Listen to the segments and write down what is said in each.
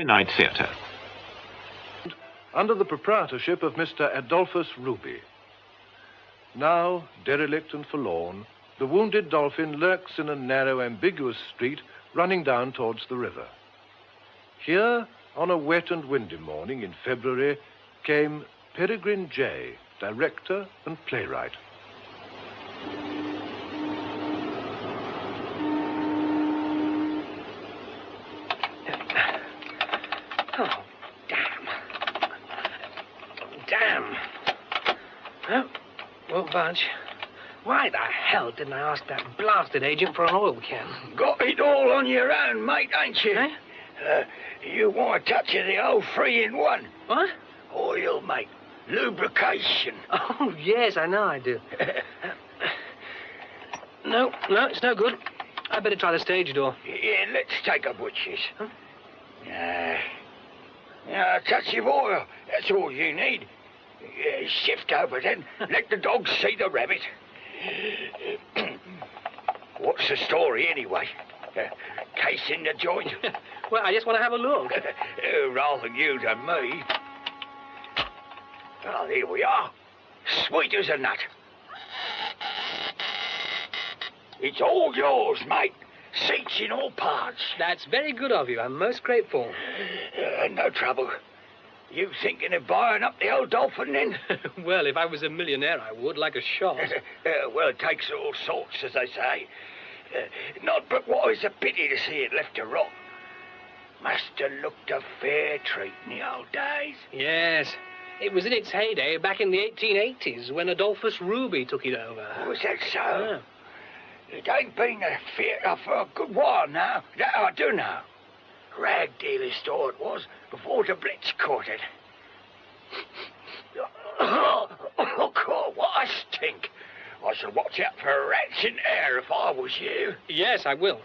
Night Theatre. Under the proprietorship of Mr. Adolphus Ruby. Now, derelict and forlorn, the wounded dolphin lurks in a narrow, ambiguous street running down towards the river. Here, on a wet and windy morning in February, came Peregrine Jay, director and playwright. Oh, damn. Damn. Well, won't budge. Why the hell didn't I ask that blasted agent for an oil can? Got it all on your own, mate, ain't you? Eh? You want a touch of the old 3-in-1. What? Oil, mate. Lubrication. Oh, yes, I know I do. No, it's no good. I better try the stage door. Yeah, let's take a butcher's. Huh? A touch of oil. That's all you need. Shift over then. Let the dogs see the rabbit. What's the story, anyway? Case in the joint? Well, I just want to have a look. Rather you than me. Well, here we are. Sweet as a nut. It's all yours, mate. Seats in all parts. That's very good of you. I'm most grateful. No trouble. You thinking of buying up the old Dolphin, then? Well, if I was a millionaire, I would, like a shot. Well, it takes all sorts, as they say. Not but what is a pity to see it left to rot. Must have looked a fair treat in the old days. Yes. It was in its heyday back in the 1880s when Adolphus Ruby took it over. Was that so? Yeah. It ain't been a theatre for a good while now. That I do know. Rag dealer's store it was, before the Blitz caught it. Oh, God, what a stink. I should watch out for rats in air if I was you. Yes, I will.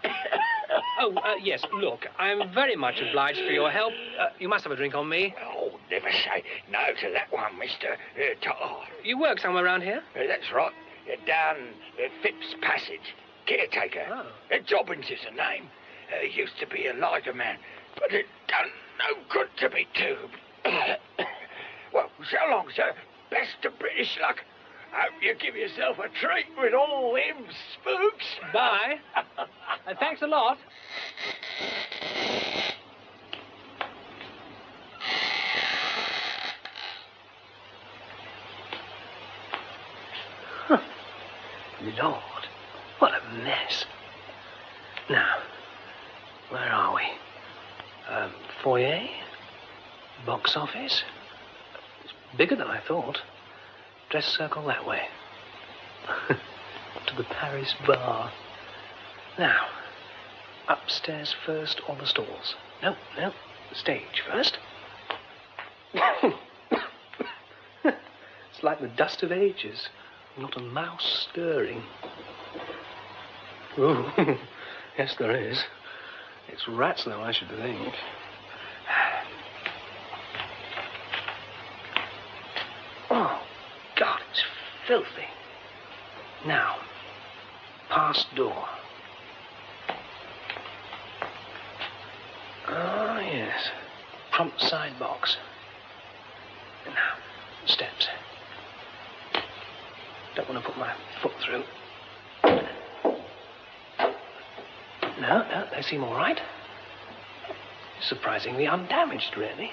Yes, look, I'm very much obliged for your help. You must have a drink on me. Oh, never say no to that one, Mr. Tar. You work somewhere around here? That's right. Down Phipps Passage. Caretaker. Oh. Jobbins is the name. Used to be a lighter man, but it done no good to me too. Well, so long, sir. Best of British luck. Hope you give yourself a treat with all them spooks. Bye. Thanks a lot. Lord, what a mess. Now, where are we? Foyer? Box office? It's bigger than I thought. Dress circle that way. To the Paris bar. Now, upstairs first or the stalls? No, the stage first. It's like the dust of ages. Not a mouse stirring. Oh, yes, there is. It's rats, though, I should think. Oh, God, it's filthy. Now, past door. Ah, yes. Prompt side box. Now, steps. Don't want to put my foot through. No, they seem all right. Surprisingly undamaged, really.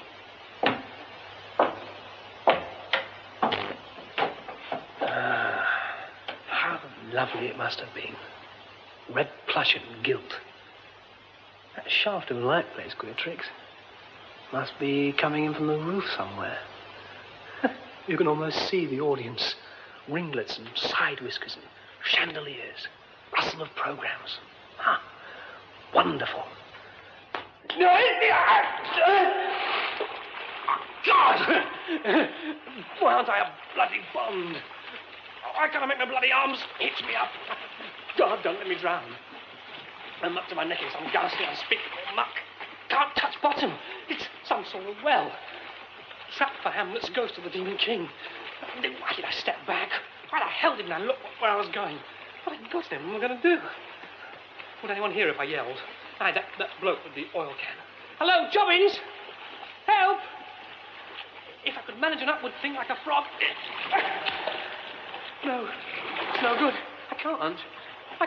How lovely it must have been. Red plush and gilt. That shaft of light plays queer tricks. Must be coming in from the roof somewhere. You can almost see the audience. Ringlets and side whiskers and chandeliers. Rustle of programs. Ah, wonderful. No, God! Why aren't I a bloody Bond? Why can't I make my bloody arms hitch me up? God, don't let me drown. I'm up to my neck in some ghastly, unspeakable muck. Can't touch bottom. It's some sort of well. Trap for Hamlet's ghost of the Demon King. Why did I step back? Why the hell didn't I look where I was going? What in God's name am I going to do? Would anyone hear if I yelled? Aye, that bloke with the oil can. Hello, Jobbins? Help! If I could manage an upward thing like a frog. No, it's no good. I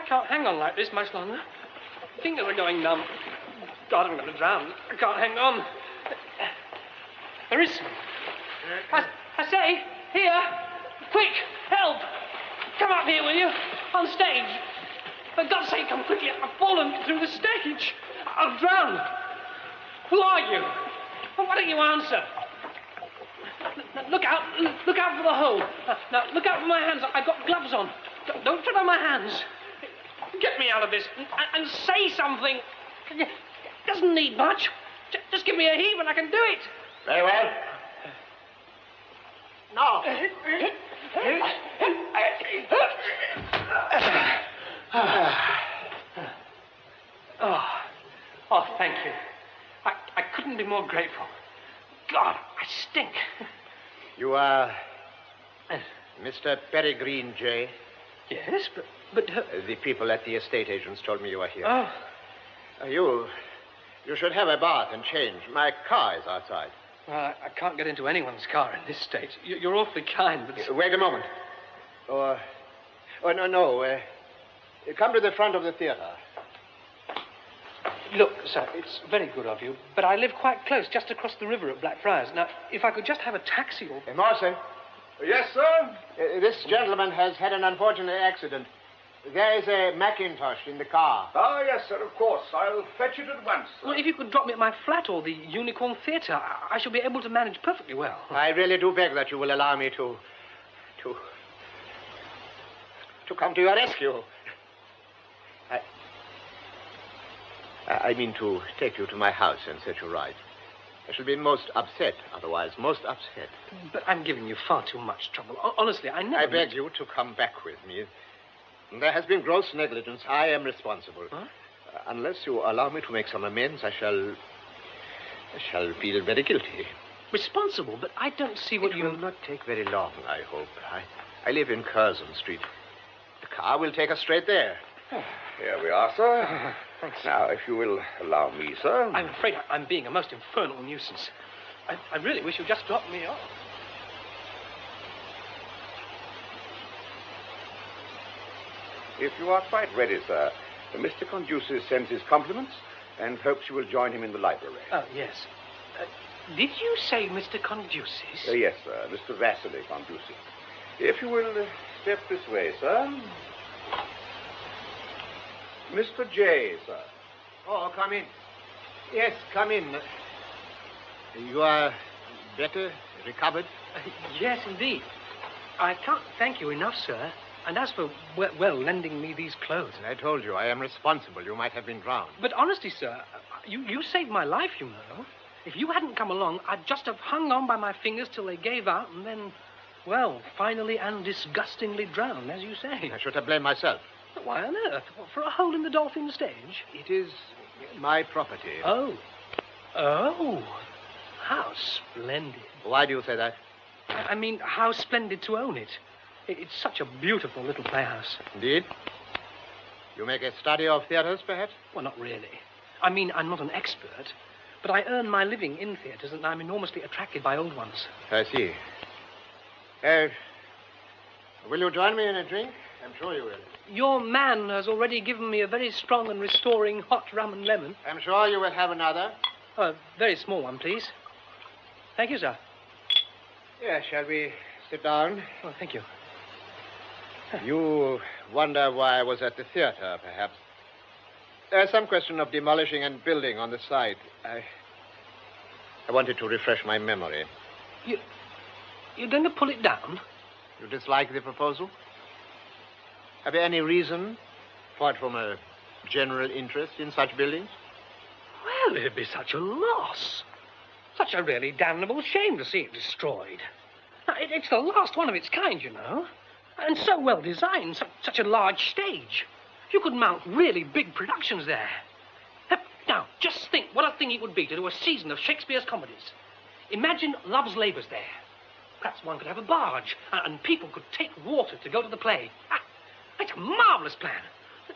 can't hang on like this much longer. Fingers are going numb. God, I'm going to drown. I can't hang on. There is some. I say, here, quick, help! Come up here, will you? On stage. For God's sake, come quickly. I've fallen through the stage. I'll drown. Who are you? Why don't you answer? Now, look out for the hole. Now, look out for my hands. I've got gloves on. Don't tread on my hands. Get me out of this and say something. Doesn't need much. Just give me a heave and I can do it. Very well. Now. Oh, thank you. I couldn't be more grateful. God, I stink. You are Mr. Peregrine J. Yes, but The people at the estate agents told me you were here. Oh. You should have a bath and change. My car is outside. Well, I can't get into anyone's car in this state. You're awfully kind, but... Wait a moment. No. Come to the front of the theatre. Look, sir, it's very good of you, but I live quite close, just across the river at Blackfriars. Now, if I could just have a taxi or... Marcy. Yes, sir? This gentleman has had an unfortunate accident. There is a Macintosh in the car. Ah, yes, sir, of course. I'll fetch it at once, sir. Well, if you could drop me at my flat or the Unicorn Theatre, I shall be able to manage perfectly well. I really do beg that you will allow me to come to your rescue. I mean to take you to my house and set you right. I shall be most upset, otherwise, most upset. But I'm giving you far too much trouble. Honestly, I never... I beg you to come back with me. There has been gross negligence. I am responsible. Huh? Unless you allow me to make some amends, I shall feel very guilty. Responsible? But I don't see what It you... will not take very long, I hope. I live in Curzon Street. The car will take us straight there. Here we are, sir. Thanks. Now, if you will allow me, sir. I'm afraid I'm being a most infernal nuisance. I really wish you'd just drop me off. If you are quite ready, sir, Mr. Conduces sends his compliments and hopes you will join him in the library. Oh, yes. Did you say Mr. Conduces? Yes, sir, Mr. Vasily Conduces. If you will step this way, sir. Mr. J, sir. Oh, come in. Yes, come in. You are better, recovered? Yes, indeed. I can't thank you enough, sir. And as for, well, lending me these clothes... I told you, I am responsible. You might have been drowned. But honestly, sir, you saved my life, you know. If you hadn't come along, I'd just have hung on by my fingers till they gave out and then, well, finally and disgustingly drowned, as you say. I should have blamed myself. But why on earth? For a hole in the Dolphin stage? It is my property. Oh. How splendid. Why do you say that? I mean, how splendid to own it. It's such a beautiful little playhouse. Indeed? You make a study of theatres, perhaps? Well, not really. I mean, I'm not an expert, but I earn my living in theatres and I'm enormously attracted by old ones. I see. Will you join me in a drink? I'm sure you will. Your man has already given me a very strong and restoring hot rum and lemon. I'm sure you will have another. A very small one, please. Thank you, sir. Yes, shall we sit down? Oh, thank you. You wonder why I was at the theatre, perhaps. There's some question of demolishing and building on the site. I wanted to refresh my memory. You're going to pull it down? You dislike the proposal? Have you any reason, apart from a general interest in such buildings? Well, it'd be such a loss. Such a really damnable shame to see it destroyed. Now, it's the last one of its kind, you know. And so well designed, such a large stage. You could mount really big productions there. Now, just think what a thing it would be to do a season of Shakespeare's comedies. Imagine Love's Labours there. Perhaps one could have a barge, and people could take water to go to the play. That's a marvellous plan.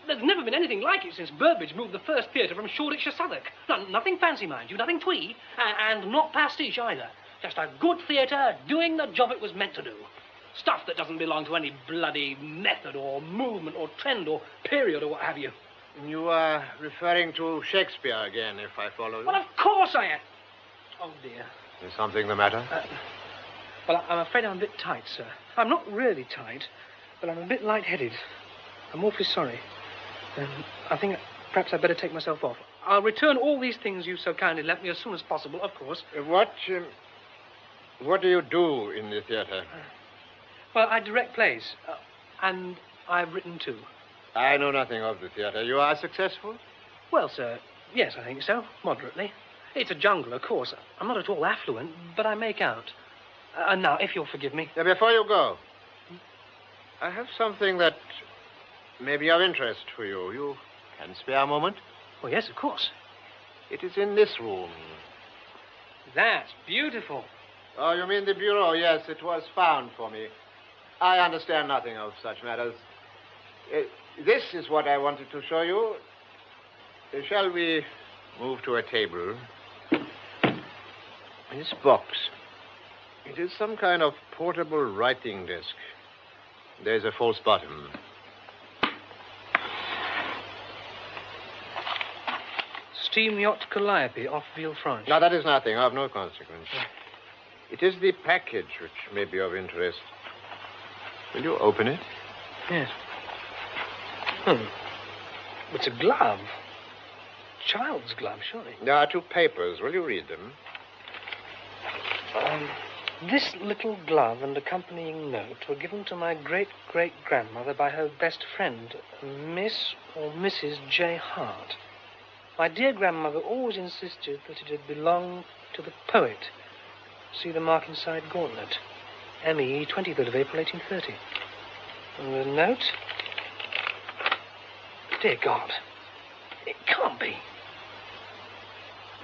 There's never been anything like it since Burbage moved the first theatre from Shoreditch to Southwark. Nothing fancy, mind you, nothing twee, and not pastiche either. Just a good theatre doing the job it was meant to do. Stuff that doesn't belong to any bloody method or movement or trend or period or what have you. You are referring to Shakespeare again, if I follow you. Well, of course I am. Oh, dear. Is something the matter? Well, I'm afraid I'm a bit tight, sir. I'm not really tight, but I'm a bit lightheaded. I'm awfully sorry. I think perhaps I'd better take myself off. I'll return all these things you so kindly lent me as soon as possible, of course. What do you do in the theatre? Well, I direct plays, and I've written too. I know nothing of the theatre. You are successful? Well, sir, yes, I think so, moderately. It's a jungle, of course. I'm not at all affluent, but I make out. And now, if you'll forgive me... Before you go, I have something that may be of interest for you. You can spare a moment? Oh, yes, of course. It is in this room. That's beautiful. Oh, you mean the bureau? Yes, it was found for me. I understand nothing of such matters. This is what I wanted to show you. Shall we move to a table? This box. It is some kind of portable writing desk. There's a false bottom. Steam yacht Calliope off Villefranche. Now, that is nothing, of no consequence. It is the package which may be of interest. Will you open it? Yes. It's a glove. Child's glove, surely. There are two papers. Will you read them? This little glove and accompanying note were given to my great-great-grandmother by her best friend, Miss or Mrs. J. Hart. My dear grandmother always insisted that it had belonged to the poet. See the mark inside gauntlet. M.E., 23rd of April, 1830. And the note... Dear God, it can't be.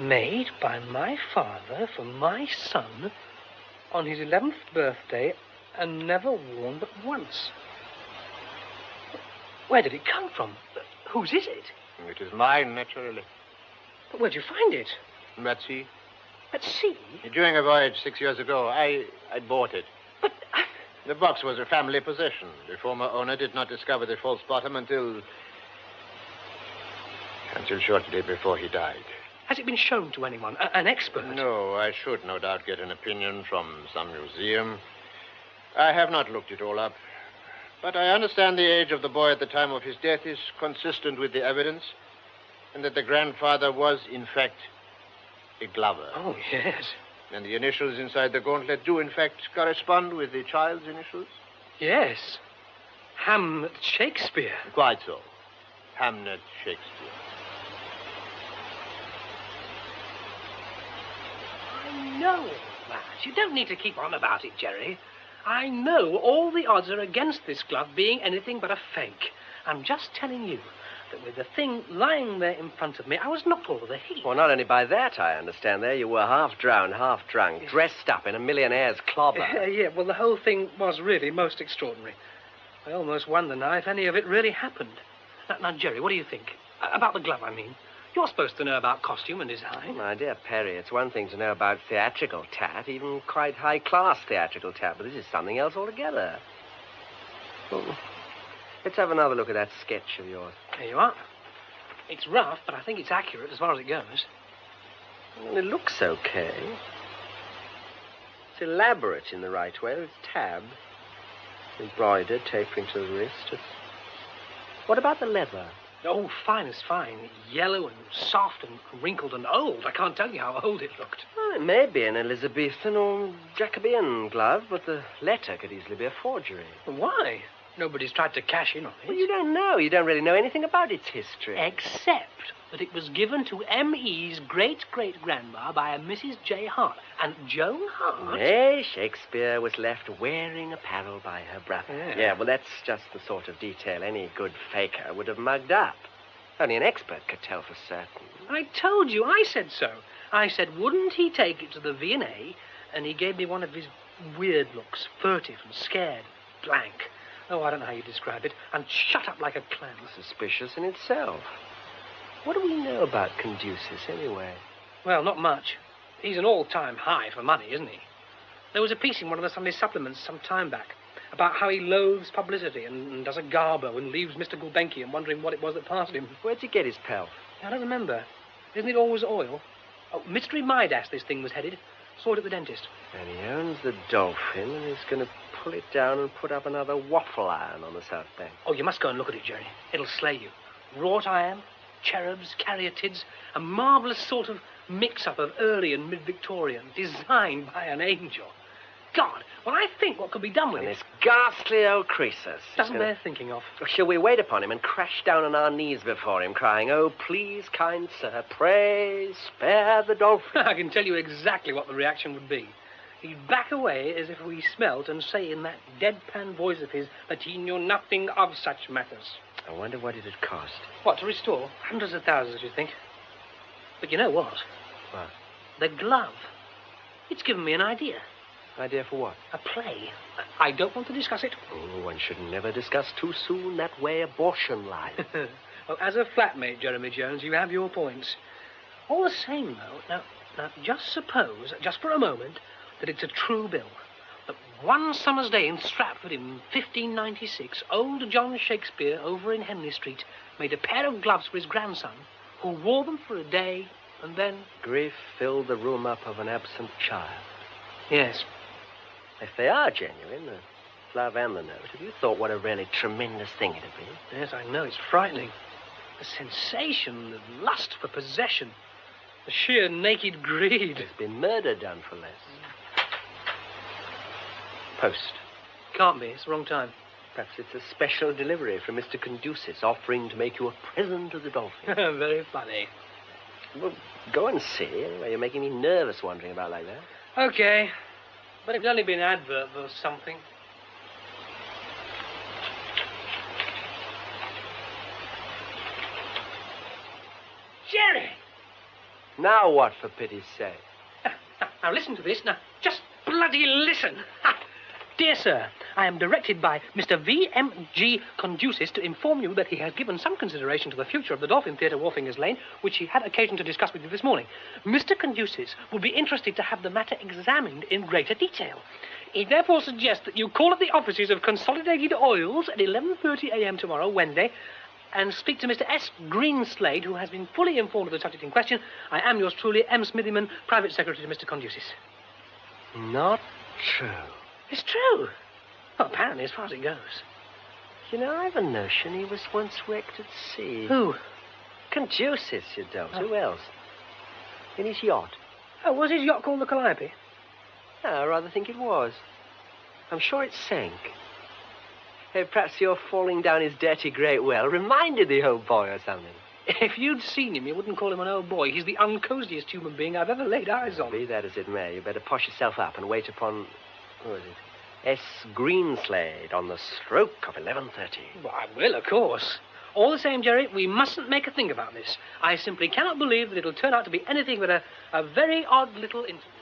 Made by my father for my son on his 11th birthday and never worn but once. Where did it come from? Whose is it? It is mine, naturally. But where'd you find it? At sea. At sea? During a voyage 6 years ago, I bought it. But... The box was a family possession. The former owner did not discover the false bottom until shortly before he died. Has it been shown to anyone? An expert? No, I should no doubt get an opinion from some museum. I have not looked it all up. But I understand the age of the boy at the time of his death is consistent with the evidence, and that the grandfather was, in fact, a glover. Oh, yes. And the initials inside the gauntlet do, in fact, correspond with the child's initials? Yes. Hamnet Shakespeare. Quite so. Hamnet Shakespeare. I know that. You don't need to keep on about it, Jerry. I know all the odds are against this glove being anything but a fake. I'm just telling you that with the thing lying there in front of me, I was knocked over the heap. Well, not only by that, I understand there. You were half drowned, half drunk, dressed up in a millionaire's clobber. Yeah, well, the whole thing was really most extraordinary. I almost wonder now if any of it really happened. Now, Jerry, what do you think? About the glove, I mean. You're supposed to know about costume and design. My dear Perry, it's one thing to know about theatrical tat, even quite high-class theatrical tat, but this is something else altogether. Well, let's have another look at that sketch of yours. There you are. It's rough, but I think it's accurate as far as it goes. Well, it looks okay. It's elaborate in the right way. It's tabbed, embroidered, tapering to the wrist. What about the leather? Oh, fine as fine. Yellow and soft and wrinkled and old. I can't tell you how old it looked. Well, it may be an Elizabethan or Jacobean glove, but the letter could easily be a forgery. Why? Nobody's tried to cash in on it. Well, you don't know. You don't really know anything about its history. Except that it was given to M.E.'s great-great-grandma by a Mrs. J. Hart. And Joan Hart... Nay, Shakespeare was left wearing apparel by her brother. Yeah, well, that's just the sort of detail any good faker would have mugged up. Only an expert could tell for certain. I told you, I said so. I said, wouldn't he take it to the V&A? And he gave me one of his weird looks, furtive and scared, blank. Oh, I don't know how you describe it. And shut up like a clam. Suspicious in itself. What do we know about Conducis, anyway? Well, not much. He's an all-time high for money, isn't he? There was a piece in one of the Sunday supplements some time back about how he loathes publicity and does a garbo and leaves Mr. Gulbenkian wondering what it was that passed him. Where'd you get his pelf? I don't remember. Isn't it always oil? Oh, Mystery Midas, this thing was headed. Saw it at the dentist. And he owns the Dolphin, and he's going to pull it down and put up another waffle iron on the South Bank. Oh, you must go and look at it, Jerry. It'll slay you. Wrought iron, cherubs, caryatids, a marvellous sort of mix-up of early and mid-Victorian, designed by an angel. God, when I think what could be done with And it... this ghastly old Croesus. Doesn't bear thinking of. Shall we wait upon him and crash down on our knees before him, crying, "Oh, please, kind sir, pray spare the Dolphin"? I can tell you exactly what the reaction would be. He'd back away as if we smelt and say in that deadpan voice of his that he knew nothing of such matters. I wonder what it'd cost. What, to restore? Hundreds of thousands, you think? But you know what? What? The glove. It's given me an idea. Idea for what? A play. I don't want to discuss it. Oh, one should never discuss too soon that way abortion lies. Well, as a flatmate, Jeremy Jones, you have your points. All the same, though, now, just suppose, just for a moment, that it's a true bill. That one summer's day in Stratford in 1596, old John Shakespeare over in Henley Street made a pair of gloves for his grandson, who wore them for a day, and then... Grief filled the room up of an absent child. Yes. If they are genuine, the glove and the note, have you thought what a really tremendous thing it'd be? Yes, I know. It's frightening. The sensation, the lust for possession, the sheer naked greed. There's been murder done for less. Post. Can't be. It's the wrong time. Perhaps it's a special delivery from Mr. Conducis offering to make you a present of the Dolphin. Very funny. Well, go and see. Anyway, you're making me nervous wandering about like that. Okay. But it's only been an advert or something. Jerry! Now what, for pity's sake? Now listen to this. Now, just bloody listen. Dear sir, I am directed by Mr. V.M.G. Conducis to inform you that he has given some consideration to the future of the Dolphin Theatre, Wharfingers Lane, which he had occasion to discuss with you this morning. Mr. Conducis would be interested to have the matter examined in greater detail. He therefore suggests that you call at the offices of Consolidated Oils at 11:30 a.m. tomorrow, Wednesday, and speak to Mr. S. Greenslade, who has been fully informed of the subject in question. I am yours truly, M. Smithyman, Private Secretary to Mr. Conducis. Not true. It's true. Well, apparently, as far as it goes. You know, I've a notion he was once wrecked at sea. Who? Conducis, you don't. Oh. Who else? In his yacht. Oh, was his yacht called the Calliope? I rather think it was. I'm sure it sank. Hey, perhaps your falling down his dirty great well reminded the old boy or something. If you'd seen him, you wouldn't call him an old boy. He's the uncosiest human being I've ever laid eyes on. Be that as it may, you better posh yourself up and wait upon... Who is it? S. Greenslade on the stroke of 11:30. Well, I will, of course. All the same, Jerry, we mustn't make a thing about this. I simply cannot believe that it'll turn out to be anything but a very odd little incident.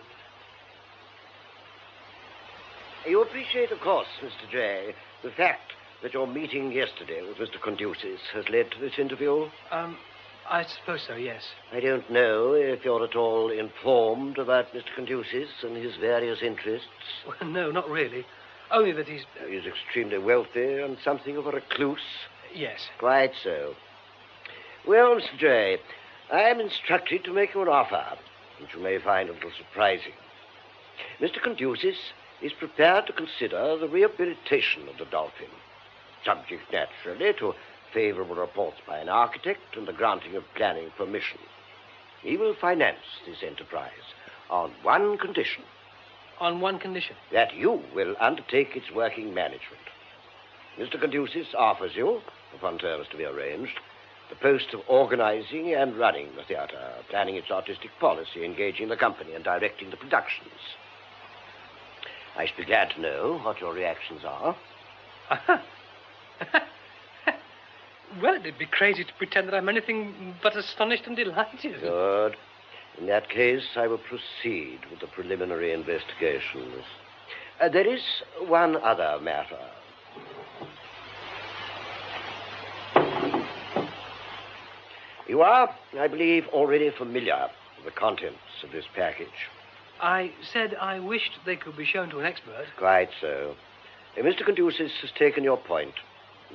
You appreciate, of course, Mr. J., the fact that your meeting yesterday with Mr. Conducis has led to this interview? I suppose so, yes. I don't know if you're at all informed about Mr. Conducis and his various interests. Well, no, not really. Only that he's... He's extremely wealthy and something of a recluse. Yes. Quite so. Well, Mr. J., I am instructed to make you an offer, which you may find a little surprising. Mr. Conducis is prepared to consider the rehabilitation of the Dolphin, subject, naturally, to favorable reports by an architect and the granting of planning permission. He will finance this enterprise on one condition. On one condition? That you will undertake its working management. Mr. Conducis offers you, upon terms to be arranged, the post of organizing and running the theatre, planning its artistic policy, engaging the company, and directing the productions. I should be glad to know what your reactions are. Well, it'd be crazy to pretend that I'm anything but astonished and delighted. Good. In that case, I will proceed with the preliminary investigations. There is one other matter. You are, I believe, already familiar with the contents of this package. I said I wished they could be shown to an expert. Quite so. Mr. Conducis has taken your point.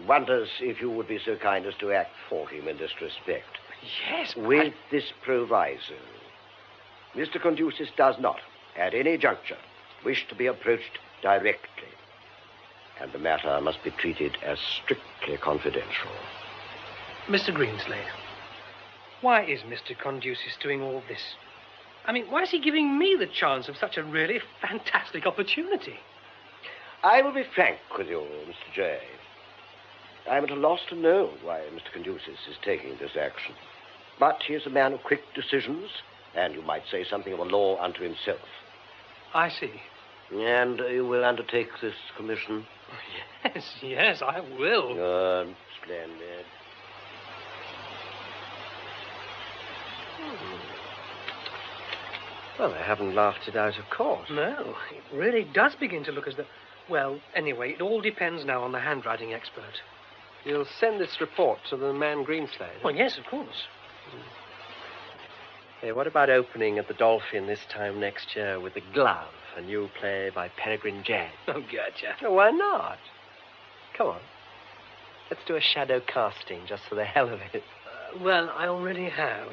Wonders if you would be so kind as to act for him in this respect. Yes, With this proviso. Mr. Conducis does not, at any juncture, wish to be approached directly. And the matter must be treated as strictly confidential. Mr. Greenslade, why is Mr. Conducis doing all this? I mean, why is he giving me the chance of such a really fantastic opportunity? I will be frank with you, Mr. J. I am at a loss to know why Mr. Conducis is taking this action. But he is a man of quick decisions, and you might say something of a law unto himself. I see. And you will undertake this commission? Yes, I will. Good. Splendid. Well, they haven't laughed it out of court. No, it really does begin to look as though... Well, anyway, it all depends now on the handwriting expert. You'll send this report to the man Greenslade? Well, yes, of course. Hey, what about opening at the Dolphin this time next year with The Glove, a new play by Peregrine Jay? Oh, gotcha. Oh, why not? Come on. Let's do a shadow casting just for the hell of it. Well, I already have.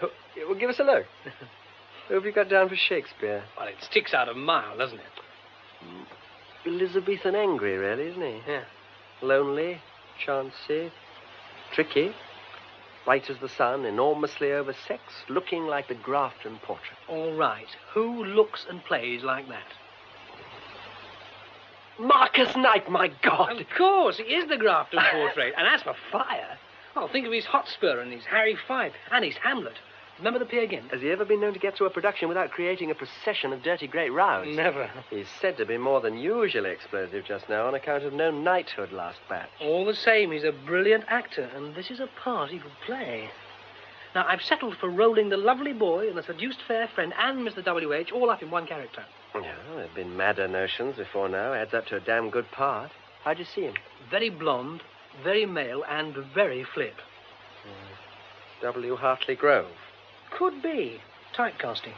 Well, give us a look. Who have you got down for Shakespeare? Well, it sticks out a mile, doesn't it? Elizabethan angry, really, isn't he? Yeah. Lonely, chancy, tricky, bright as the sun, enormously oversexed, looking like the Grafton portrait. All right. Who looks and plays like that? Marcus Knight, my God! Of course, he is the Grafton portrait. And as for fire, well, think of his Hotspur and his Harry Five and his Hamlet. Remember the Peer Gynt? Has he ever been known to get through a production without creating a procession of dirty great rows? Never. He's said to be more than usually explosive just now on account of no knighthood last batch. All the same, he's a brilliant actor, and this is a part he could play. Now, I've settled for rolling the lovely boy and the seduced fair friend and Mr. W.H. all up in one character. Yeah, there have been madder notions before now. Adds up to a damn good part. How'd you see him? Very blonde, very male, and very flip. W. Hartley Grove. Could be. Typecasting.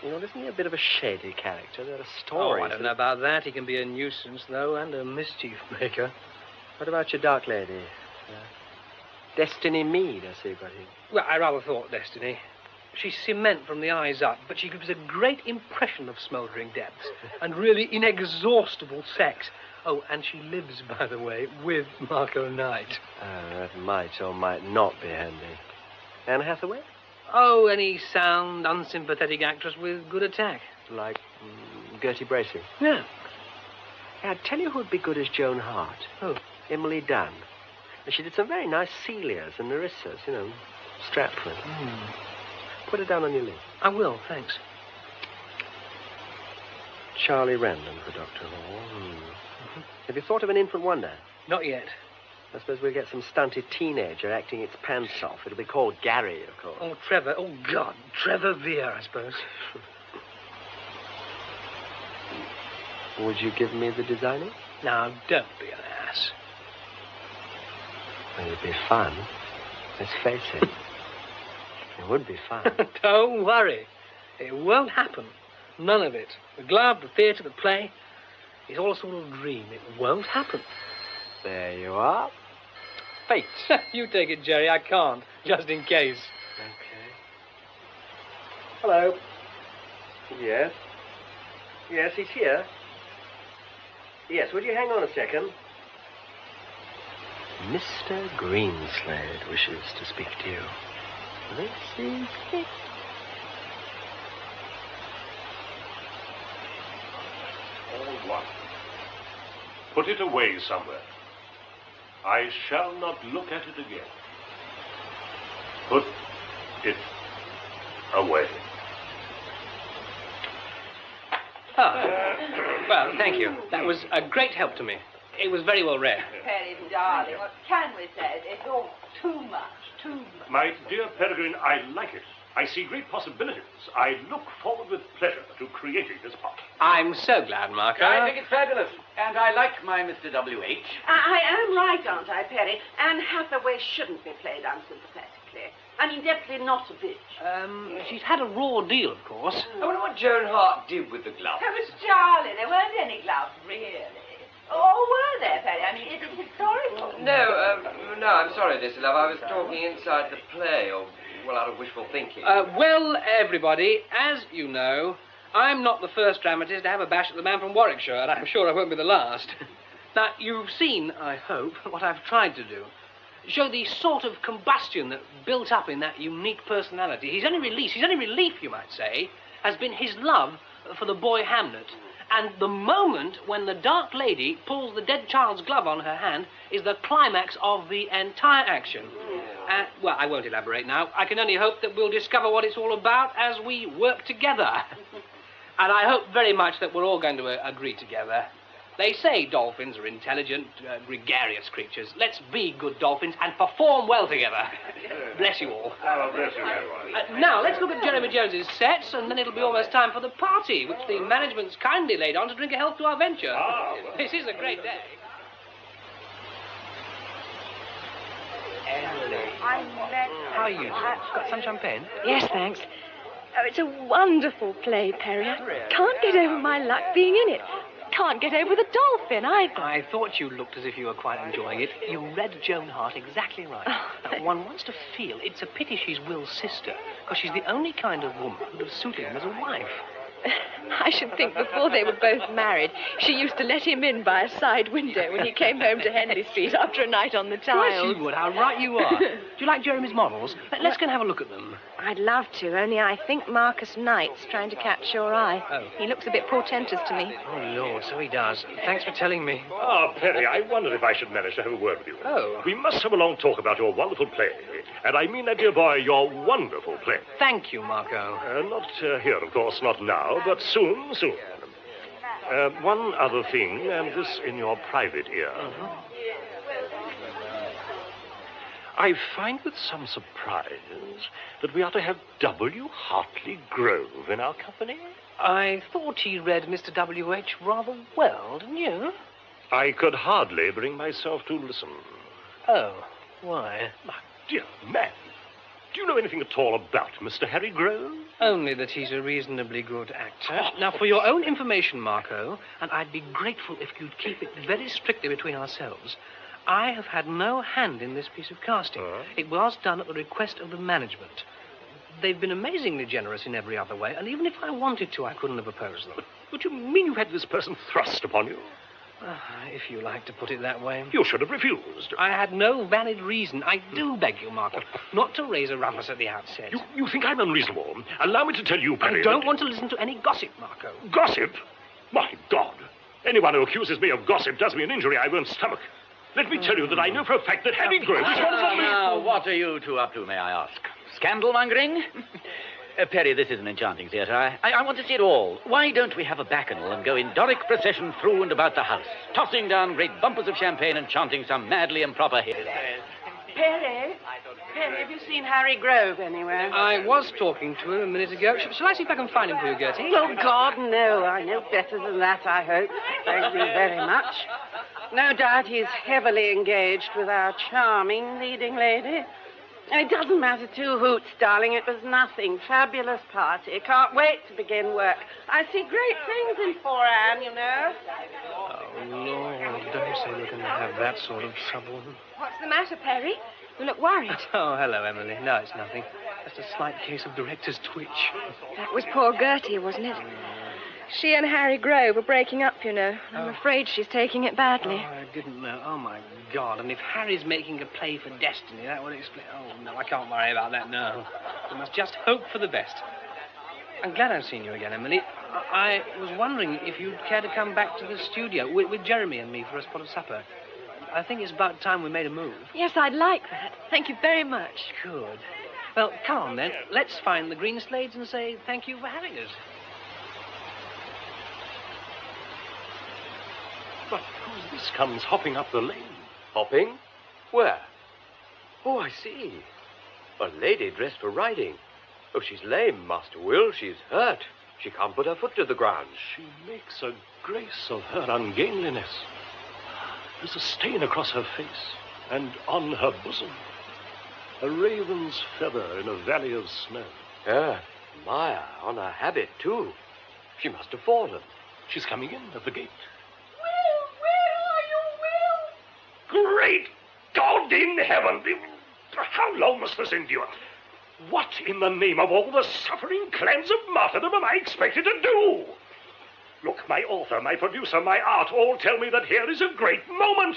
You know, isn't he a bit of a shady character? There are stories... Oh, I don't know about that. He can be a nuisance, though, and a mischief maker. What about your dark lady? Destiny Mead, I see, got him. Well, I rather thought Destiny. She's cement from the eyes up, but she gives a great impression of smouldering depths and really inexhaustible sex. Oh, and she lives, by the way, with Marco Knight. That might or might not be handy. Anne Hathaway? Oh, any sound, unsympathetic actress with good attack. Like Gertie Bracey? Yeah. Hey, I'd tell you who'd be good as Joan Hart. Who? Emily Dunn. And she did some very nice Celias and Narissas, you know, Stratford. Put it down on your list. I will, thanks. Charlie Random for Dr. Hall. Have you thought of an infant wonder? Not yet. I suppose we'll get some stunted teenager acting its pants off. It'll be called Gary, of course. Oh, Trevor. Oh, God. Trevor Vere, I suppose. Would you give me the designing? Now, don't be an ass. Well, it'd be fun. Let's face it. It would be fun. Don't worry. It won't happen. None of it. The glove, the theatre, the play. It's all a sort of dream. It won't happen. There you are. Fate. You take it, Jerry. I can't. Just in case. Okay. Hello. Yes? Yes, he's here. Yes, would you hang on a second? Mr. Greenslade wishes to speak to you. This is it. All one. Put it away somewhere. I shall not look at it again. Put it away. Well, thank you. That was a great help to me. It was very well read. Perry, darling, what can we say? It's all too much, too much. My dear Peregrine, I like it. I see great possibilities. I look forward with pleasure to creating this part. I'm so glad, Marco. I think it's fabulous. And I like my Mr. W.H. I am right, aren't I, Perry? Anne Hathaway shouldn't be played unsympathetically. I mean, definitely not a bitch. She's had a raw deal, of course. I wonder what Joan Hart did with the gloves. That was Charlie. There weren't any gloves, really. Or were there, Perry? I mean, is it historical? No, I'm sorry, Lisa Love. I was talking inside the play, or, well, out of wishful thinking. Well, everybody, as you know, I'm not the first dramatist to have a bash at the man from Warwickshire, and I'm sure I won't be the last. Now, you've seen, I hope, what I've tried to do. Show the sort of combustion that built up in that unique personality. His only relief, you might say, has been his love for the boy Hamlet. And the moment when the Dark Lady pulls the dead child's glove on her hand is the climax of the entire action. Well, I won't elaborate now. I can only hope that we'll discover what it's all about as we work together. And I hope very much that we're all going to agree together. They say dolphins are intelligent, gregarious creatures. Let's be good dolphins and perform well together. Bless you all. Oh, bless you. Now, let's look at Jeremy Jones's sets, and then it'll be almost time for the party, which the management's kindly laid on to drink a health to our venture. This is a great day. How are you? Got some champagne? Yes, thanks. Oh, it's a wonderful play, Perry. I can't get over my luck being in it. Can't get over the dolphin either. I thought you looked as if you were quite enjoying it. You read Joan Hart exactly right. One wants to feel it's a pity she's Will's sister, because she's the only kind of woman who'd have suited him as a wife. I should think before they were both married, she used to let him in by a side window when he came home to Henley Street after a night on the tiles. Yes, you would. How right you are. Do you like Jeremy's models? Let's go and have a look at them. I'd love to, only I think Marcus Knight's trying to catch your eye. Oh. He looks a bit portentous to me. Oh, Lord, so he does. Thanks for telling me. Ah, Perry, I wondered if I should manage to have a word with you. Oh. We must have a long talk about your wonderful play. And I mean that, dear boy, your wonderful play. Thank you, Marco. Not here, of course, not now, but soon. One other thing, and this in your private ear. I find with some surprise that we are to have W. Hartley Grove in our company. I thought he read Mr. W.H. rather well, didn't you? I could hardly bring myself to listen. Oh, why? My dear man, do you know anything at all about Mr. Harry Grove? Only that he's a reasonably good actor. Now, for your own information, Marco, and I'd be grateful if you'd keep it very strictly between ourselves, I have had no hand in this piece of casting. It was done at the request of the management. They've been amazingly generous in every other way, and even if I wanted to, I couldn't have opposed them. But you mean you had this person thrust upon you? If you like to put it that way. You should have refused. I had no valid reason. I do beg you, Marco, not to raise a rumpus at the outset. You think I'm unreasonable? Allow me to tell you, Perry... I don't want to listen to any gossip, Marco. Gossip? My God. Anyone who accuses me of gossip does me an injury I won't stomach. Let me tell you that I know for a fact that Harry Grove is one of the... Now, what are you two up to, may I ask? Scandal-mongering? Perry, this is an enchanting theatre. I want to see it all. Why don't we have a bacchanal and go in Doric procession through and about the house, tossing down great bumpers of champagne and chanting some madly improper hymn? Perry, have you seen Harry Grove anywhere? I was talking to him a minute ago. Shall I see if I can find him for you, Gertie? Oh, God, no. I know better than that, I hope. Thank you very much. No doubt he's heavily engaged with our charming leading lady. It doesn't matter two hoots, darling. It was nothing. Fabulous party. Can't wait to begin work. I see great things in poor Anne, you know. Oh, Lord, don't say we're going to have that sort of trouble. What's the matter, Perry? You look worried. Oh, hello, Emily. No, it's nothing. Just a slight case of director's twitch. That was poor Gertie, wasn't it? She and Harry Grove are breaking up, you know. I'm afraid she's taking it badly. Oh, I didn't know. Oh, my God. And if Harry's making a play for destiny, that would explain... Oh, no, I can't worry about that, no. We must just hope for the best. I'm glad I've seen you again, Emily. I was wondering if you'd care to come back to the studio with Jeremy and me for a spot of supper. I think it's about time we made a move. Yes, I'd like that. Thank you very much. Good. Well, come on, then. Let's find the green slades and say thank you for having us. But who's this comes hopping up the lane? Hopping? Where? Oh, I see. A lady dressed for riding. Oh, she's lame, Master Will. She's hurt. She can't put her foot to the ground. She makes a grace of her ungainliness. There's a stain across her face, and on her bosom, a raven's feather in a valley of snow. Yeah, Maya, on her habit, too. She must have fallen. She's coming in at the gate. Will, where are you, Will? Great God in heaven! How long must this endure? What in the name of all the suffering clans of martyrdom am I expected to do? Look, my author, my producer, my art all tell me that here is a great moment.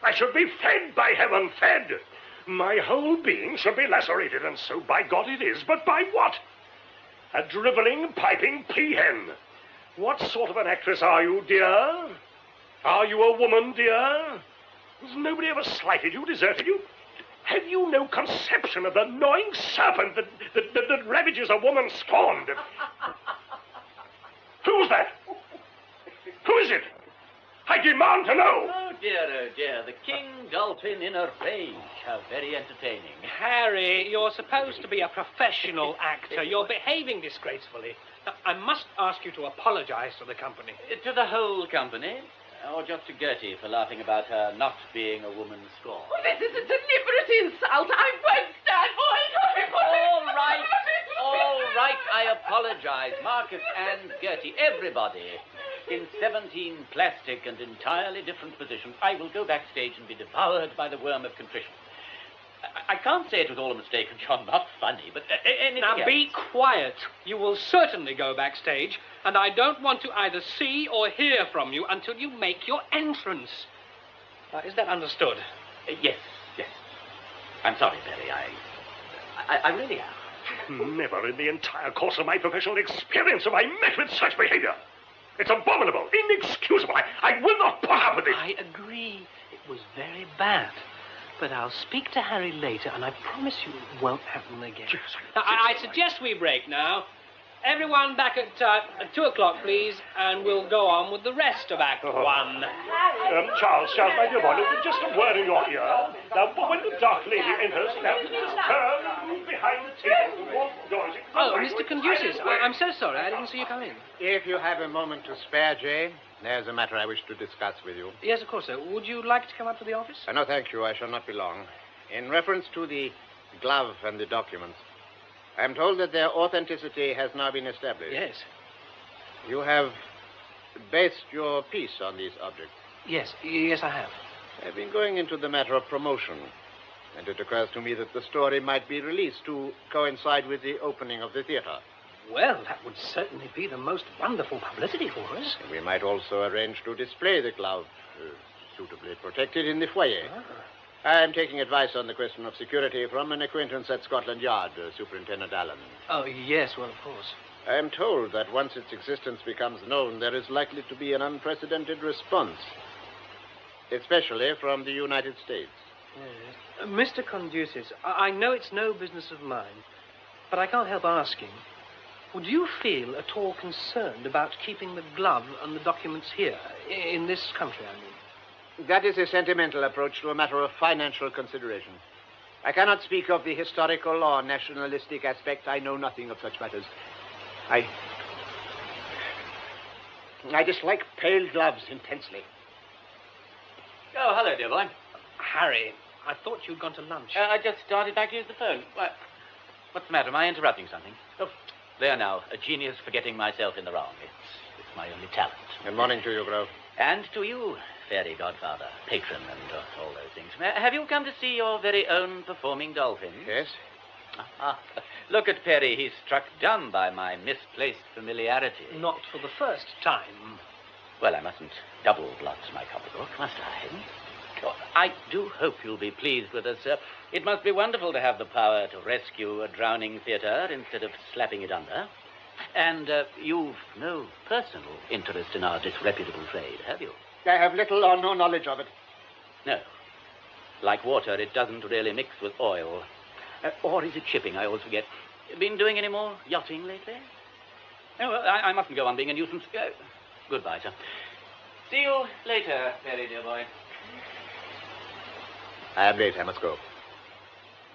I should be fed, by heaven, fed. My whole being should be lacerated, and so by God it is. But by what? A driveling, piping peahen. What sort of an actress are you, dear? Are you a woman, dear? Has nobody ever slighted you, deserted you? Have you no conception of the gnawing serpent that ravages a woman scorned? Who's that? Who is it? I demand to know. Oh, dear. The King Dolphin in a rage. How very entertaining. Harry, you're supposed to be a professional actor. You're behaving disgracefully. Now, I must ask you to apologize to the company. To the whole company? Or just to Gertie for laughing about her not being a woman scorned? Well, this is a deliberate insult. I won't stand for it. All right. I apologize. Marcus and Gertie, everybody. In 17 plastic and entirely different positions, I will go backstage and be devoured by the worm of contrition. I can't say it was all a mistake and you're not funny, but anything Now, else? be quiet. You will certainly go backstage, and I don't want to either see or hear from you until you make your entrance. Is that understood? Yes. I'm sorry, Perry. I really am. Never in the entire course of my professional experience have I met with such behavior. It's abominable, inexcusable. I will not put up with it. I agree. It was very bad. But I'll speak to Harry later, and I promise you it won't happen again. Now, I suggest we break now. Everyone back at 2 o'clock, please, and we'll go on with the rest of Act 1. Charles, my dear boy, just a word in your ear. Now, when the dark lady enters, now you just turn, move behind the table, walk noisy. Oh, Mr. Conduces, I'm so sorry. I didn't see you come in. If you have a moment to spare, Jay, there's a matter I wish to discuss with you. Yes, of course, sir. Would you like to come up to the office? No, thank you. I shall not be long. In reference to the glove and the documents, I am told that their authenticity has now been established. Yes. You have based your piece on these objects. Yes, I have. I've been going into the matter of promotion, and it occurs to me that the story might be released to coincide with the opening of the theater. Well, that would certainly be the most wonderful publicity for us. We might also arrange to display the glove, suitably protected, in the foyer. I am taking advice on the question of security from an acquaintance at Scotland Yard, Superintendent Alleyn. Oh, yes, well, of course. I am told that once its existence becomes known, there is likely to be an unprecedented response, especially from the United States. Yes. Mr. Conduces, I know it's no business of mine, but I can't help asking, would you feel at all concerned about keeping the glove and the documents here, in this country, I mean? That is a sentimental approach to a matter of financial consideration. I cannot speak of the historical or nationalistic aspect. I know nothing of such matters. I dislike pale gloves intensely. Oh, hello, dear boy. Harry, I thought you'd gone to lunch. I just started back to use the phone. What's the matter? Am I interrupting something? Oh, there now. A genius for getting myself in the wrong. It's my only talent. Good morning to you, Grove. And to you, fairy godfather, patron, and all those things. Have you come to see your very own performing dolphin? Yes. Look at Perry. He's struck dumb by my misplaced familiarity. Not for the first time. Well, I mustn't double blot my copybook, must I? Oh, I do hope you'll be pleased with us, sir. It must be wonderful to have the power to rescue a drowning theatre instead of slapping it under. And you've no personal interest in our disreputable trade, have you? I have little or no knowledge of it. No. Like water, it doesn't really mix with oil. Or is it shipping? I always forget. Been doing any more yachting lately? Oh, well, I mustn't go on being a nuisance. Goodbye, sir. See you later, Perry, dear boy. I am late. I must go.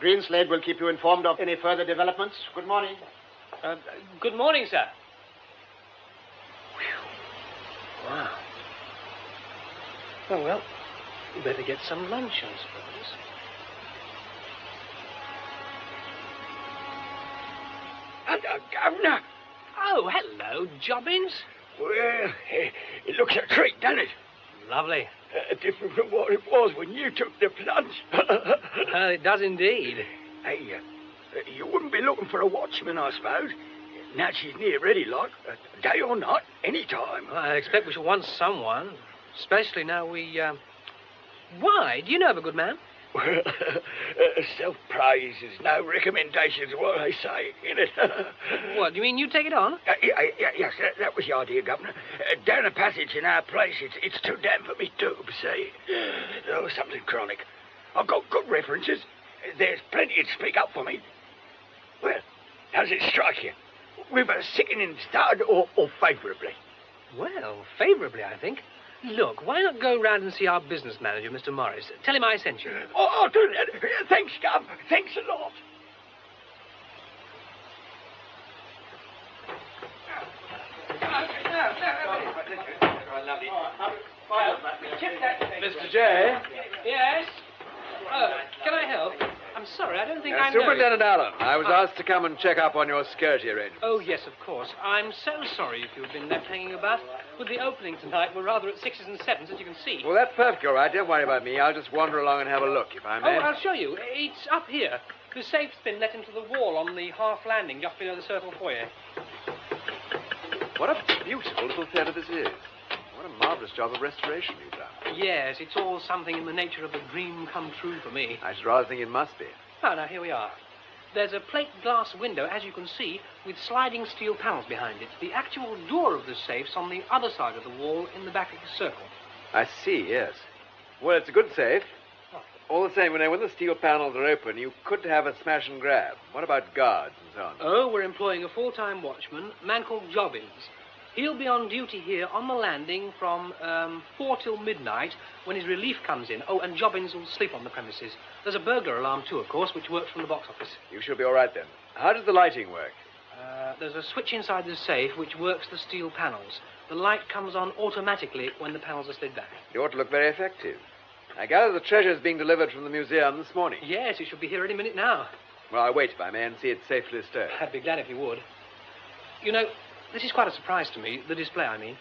Greenslade will keep you informed of any further developments. Good morning. Good morning, sir. Wow. Oh, well, we better get some lunch, I suppose. Hello, Governor. Oh, hello, Jobbins. Well, it looks a treat, doesn't it? Lovely. Different from what it was when you took the plunge. It does indeed. Hey, you wouldn't be looking for a watchman, I suppose. Now she's near ready, like, day or night, any time. Well, I expect we shall want someone, especially now we, Why? Do you know of a good man? Well, self-praise is no recommendation, is what they say, innit? What, do you mean you take it on? Yes, that was the idea, Governor. Down a passage in our place, it's too damp for me tube, see? Oh, something chronic. I've got good references. There's plenty to speak up for me. Well, how's it strike you? With a sickening start or favourably? Well, favourably, I think. Look, why not go round and see our business manager, Mr. Morris? Tell him I sent you. Oh, I'll do that. Thanks, Gov. Thanks a lot. Mr. J. Yes? Oh, can I help? I'm sorry, I don't think I know. Superintendent Alleyn, I was asked to come and check up on your security arrangements. Oh, yes, of course. I'm so sorry if you've been left hanging about. With the opening tonight, we're rather at 6s and 7s, as you can see. Well, that's perfectly all right. Don't worry about me. I'll just wander along and have a look, if I may. Oh, I'll show you. It's up here. The safe's been let into the wall on the half landing just below the circle foyer. What a beautiful little theatre this is. What a marvellous job of restoration you've done. Yes, it's all something in the nature of a dream come true for me. I should rather think it must be. Oh, now, here we are. There's a plate glass window, as you can see, with sliding steel panels behind it. The actual door of the safe's on the other side of the wall in the back of the circle. I see, yes. Well, it's a good safe. All the same, when the steel panels are open, you could have a smash and grab. What about guards and so on? Oh, we're employing a full-time watchman, a man called Jobbins. He'll be on duty here on the landing from 4 till midnight when his relief comes in. Oh, and Jobbins will sleep on the premises. There's a burglar alarm, too, of course, which works from the box office. You should be all right, then. How does the lighting work? There's a switch inside the safe which works the steel panels. The light comes on automatically when the panels are slid back. It ought to look very effective. I gather the treasure is being delivered from the museum this morning. Yes, it should be here any minute now. Well, I'll wait, if I may, and see it safely stowed. I'd be glad if you would. You know, this is quite a surprise to me, the display, I mean.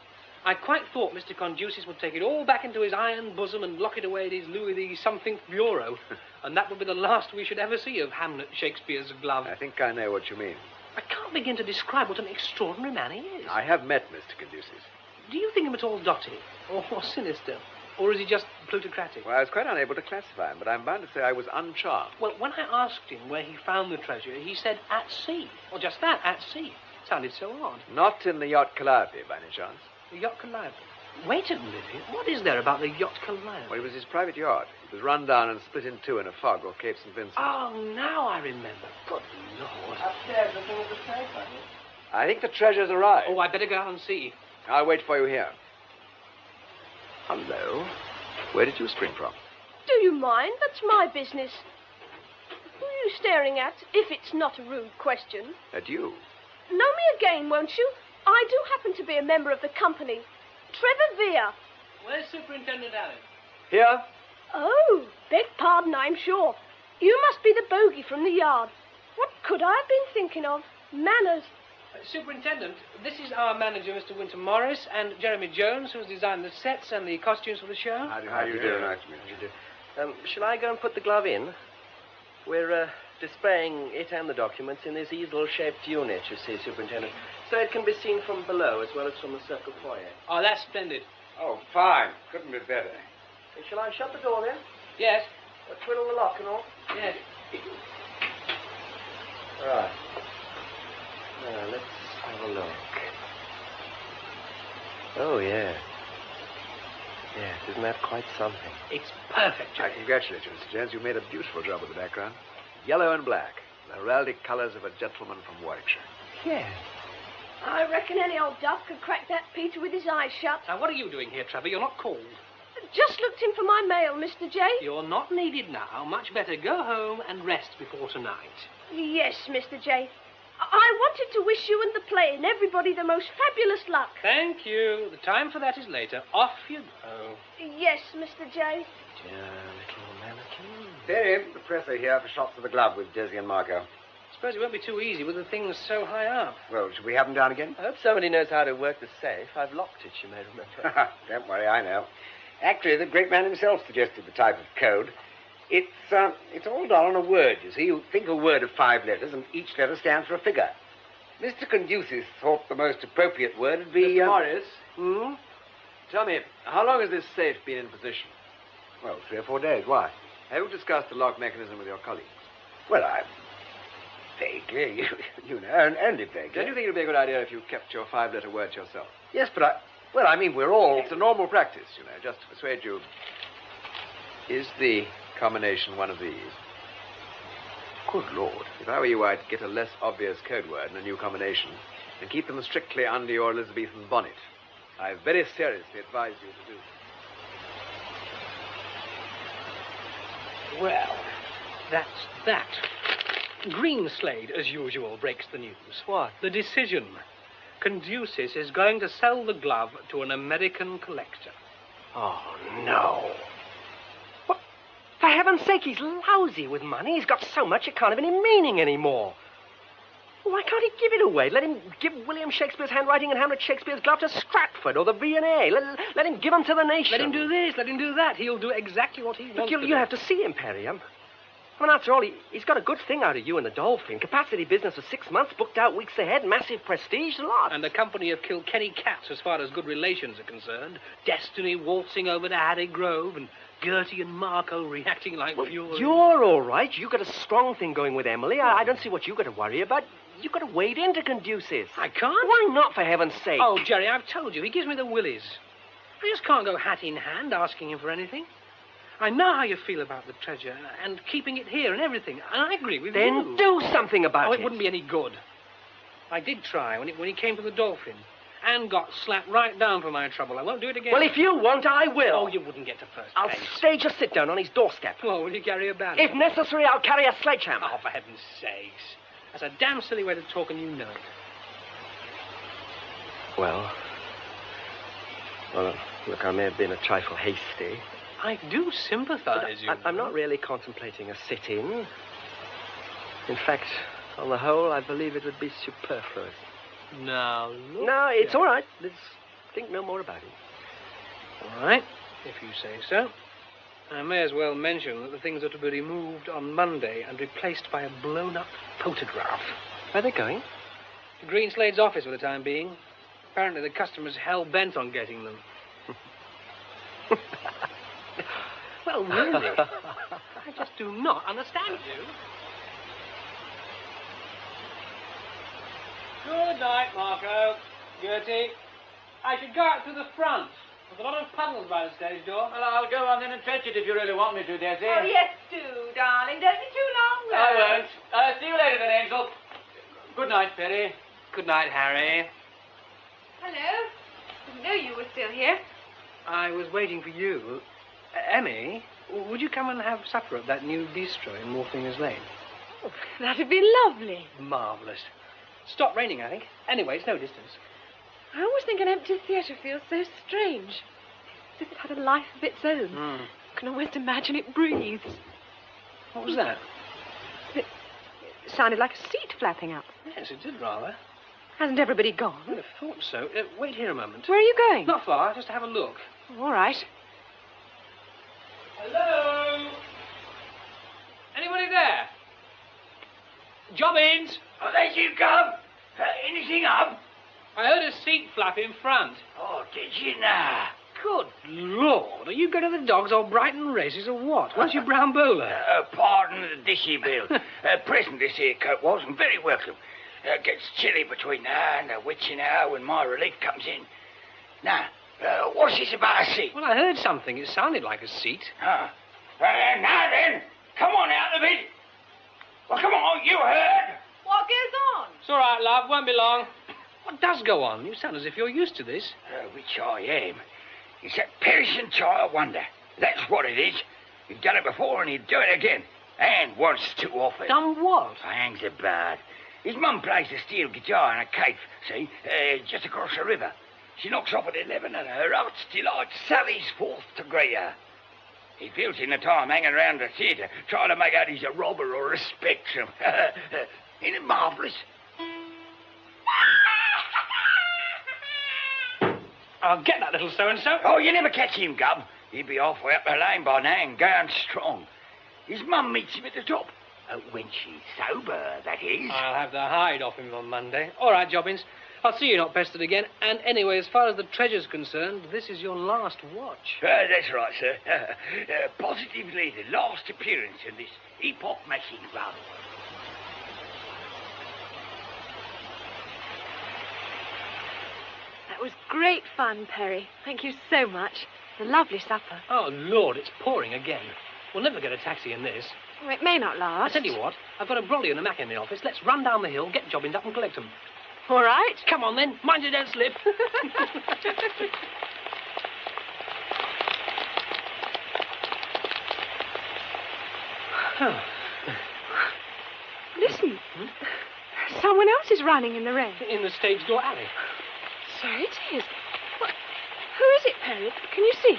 I quite thought Mr. Conduces would take it all back into his iron bosom and lock it away in his Louis the something bureau. And that would be the last we should ever see of Hamlet Shakespeare's glove. I think I know what you mean. I can't begin to describe what an extraordinary man he is. I have met Mr. Conduces. Do you think him at all dotty or sinister? Or is he just plutocratic? Well, I was quite unable to classify him, but I'm bound to say I was uncharmed. Well, when I asked him where he found the treasure, he said at sea. Or just that, at sea. Sounded so odd. Not in the yacht Calliope, by any chance? The yacht Calliope? Wait a minute. What is there about the yacht Calliope? Well, it was his private yacht. It was run down and split in two in a fog off Cape St. Vincent. Oh, now I remember. Good Lord. Upstairs, looking at the safe, I think. I think the treasure's arrived. Oh, I'd better go out and see. I'll wait for you here. Hello. Where did you spring from? Do you mind? That's my business. Who are you staring at, if it's not a rude question? At you. Know me again, won't you? I do happen to be a member of the company. Trevor Vere. Where's Superintendent Alleyn? Here? Oh, beg pardon, I'm sure. You must be the bogey from the yard. What could I have been thinking of? Manners. Superintendent, this is our manager, Mr. Winter Morris, and Jeremy Jones, who's designed the sets and the costumes for the show. How do you do? Nice to meet you. Shall I go and put the glove in? We're displaying it and the documents in this easel-shaped unit, you see, Superintendent, so it can be seen from below as well as from the circle foyer. Oh, that's splendid. Oh, fine. Couldn't be better. Shall I shut the door then? Yes. Twiddle the lock and all? Yes. Right. Now, let's have a look. Oh, yeah. Yes, isn't that quite something? It's perfect, I Jerry. congratulate you, Mr. Jones. You made a beautiful job with the background. Yellow and black. The heraldic colours of a gentleman from Warwickshire. Yes. I reckon any old duff could crack that Peter with his eyes shut. Now, what are you doing here, Trevor? You're not called. Just looked in for my mail, Mr. J. You're not needed now. Much better go home and rest before tonight. Yes, Mr. J. I wanted to wish you and the play and everybody the most fabulous luck. Thank you. The time for that is later. Off you go. Yes, Mr. J. Dear little mannequin. There, the press are here for shots of the glove with Desi and Marco. Suppose it won't be too easy with the things so high up. Well, should we have them down again? I hope somebody knows how to work the safe. I've locked it, you may remember. Don't worry, I know. Actually, the great man himself suggested the type of code. It's all done on a word, you see. You think a word of 5 letters, and each letter stands for a figure. Mr. Conducius thought the most appropriate word would be... Mr. Morris? Tell me, how long has this safe been in position? Well, 3 or 4 days. Why? Have you discussed the lock mechanism with your colleagues? Well, vaguely, you know, only vaguely. Don't you think it would be a good idea if you kept your 5-letter words yourself? Yes, but I mean, we're all... It's a normal practice, you know, just to persuade you. Is the combination one of these? Good Lord. If I were you, I'd get a less obvious code word and a new combination and keep them strictly under your Elizabethan bonnet. I very seriously advise you to do. Well, that's that. Greenslade, as usual, breaks the news. What? The decision. Conducius is going to sell the glove to an American collector. Oh, no. What? For heaven's sake, he's lousy with money. He's got so much it can't have any meaning anymore. Why can't he give it away? Let him give William Shakespeare's handwriting and Hamlet Shakespeare's glove to Stratford or the V&A. Let him give them to the nation. Let him do this, let him do that. He'll do exactly what he wants to do. You have to see him, Perriam. I mean, after all, he's got a good thing out of you and the Dolphin. Capacity business for 6 months, booked out weeks ahead, massive prestige, a lot. And a company of Kilkenny cats as far as good relations are concerned. Destiny waltzing over to Harry Grove and Gertie and Marco reacting like fury. You're all right. You got a strong thing going with Emily. I don't see what you got to worry about. You got to wade into Conducius. I can't? Why not, for heaven's sake? Oh, Jerry, I've told you, he gives me the willies. I just can't go hat in hand asking him for anything. I know how you feel about the treasure and keeping it here and everything, and I agree with you. Then do something about it. It wouldn't be any good. I did try when he came to the Dolphin and got slapped right down for my trouble. I won't do it again. Well, if you won't, I will. Oh, you wouldn't get to first I'll base. stage a sit-down on his doorstep. Oh, will you carry a banner? If necessary, I'll carry a sledgehammer. Oh, for heaven's sakes. That's a damn silly way to talk, and you know it. Well, look, I may have been a trifle hasty. I do sympathize, I'm not really contemplating a sit-in. In fact, on the whole, I believe it would be superfluous. Now, look. No, it's all right. Let's think no more about it. All right, if you say so. I may as well mention that the things are to be removed on Monday and replaced by a blown-up photograph. Where are they going? To Greenslade's office for the time being. Apparently the customer's hell-bent on getting them. Well, really, I just do not understand you. Good night, Marco. Gertie. I should go out through the front. There's a lot of puddles by the stage door. Well, I'll go on then and fetch it if you really want me to, Desi. Oh, yes, do, darling. Don't be too long, I won't. See you later then, Angel. Good night, Perry. Good night, Harry. Hello. Didn't know you were still here. I was waiting for you. Emmy, would you come and have supper at that new bistro in Moorfingers Lane? Oh, that'd be lovely. Marvellous. Stopped raining, I think. Anyway, it's no distance. I always think an empty theatre feels so strange. As if it had a life of its own. Mm. You can almost imagine it breathes. What was that? It sounded like a seat flapping up. Yes, it did rather. Hasn't everybody gone? I'd have thought so. Wait here a moment. Where are you going? Not far, just to have a look. All right. Hello? Anybody there? Jobbins? Oh, there you come. Anything up? I heard a seat flap in front. Oh, did you now? Good Lord, are you going to the Dogs or Brighton races or what? Where's your brown bowler? Pardon the dishy bill. Present this here coat was, and very welcome. Gets chilly between now and the witching hour when my relief comes in. Now, what's this about a seat? Well, I heard something. It sounded like a seat. Huh. Now then, come on out a bit. Well, come on, you heard. What goes on? It's all right, love. Won't be long. What does go on? You sound as if you're used to this. Which I am. It's that perishing child wonder. That's what it is. He'd done it before and he'd do it again. And once too often. Done what? Hangs about. His mum plays a steel guitar in a cave, see, just across the river. She knocks off at 11 and her heart's delight sallies forth to greet her. He feels in the time hanging around the theatre, trying to make out he's a robber or a spectre. Ain't it marvellous? I'll get that little so-and-so. Oh, you never catch him, Gub. He'd be halfway up the lane by now and going strong. His mum meets him at the top. When she's sober, that is. I'll have the hide off him on Monday. All right, Jobbins. I'll see you not pestered again. And anyway, as far as the treasure's concerned, this is your last watch. That's right, sir. Positively the last appearance in this epoch-making club. That was great fun, Perry. Thank you so much. It's a lovely supper. Oh, Lord, it's pouring again. We'll never get a taxi in this. Well, it may not last. I tell you what, I've got a brolly and a Mac in the office. Let's run down the hill, get Jobbins up and collect them. All right. Come on, then. Mind you don't slip. Listen. Someone else is running in the rain. In the stage door alley. So it is. What? Who is it, Perry? Can you see?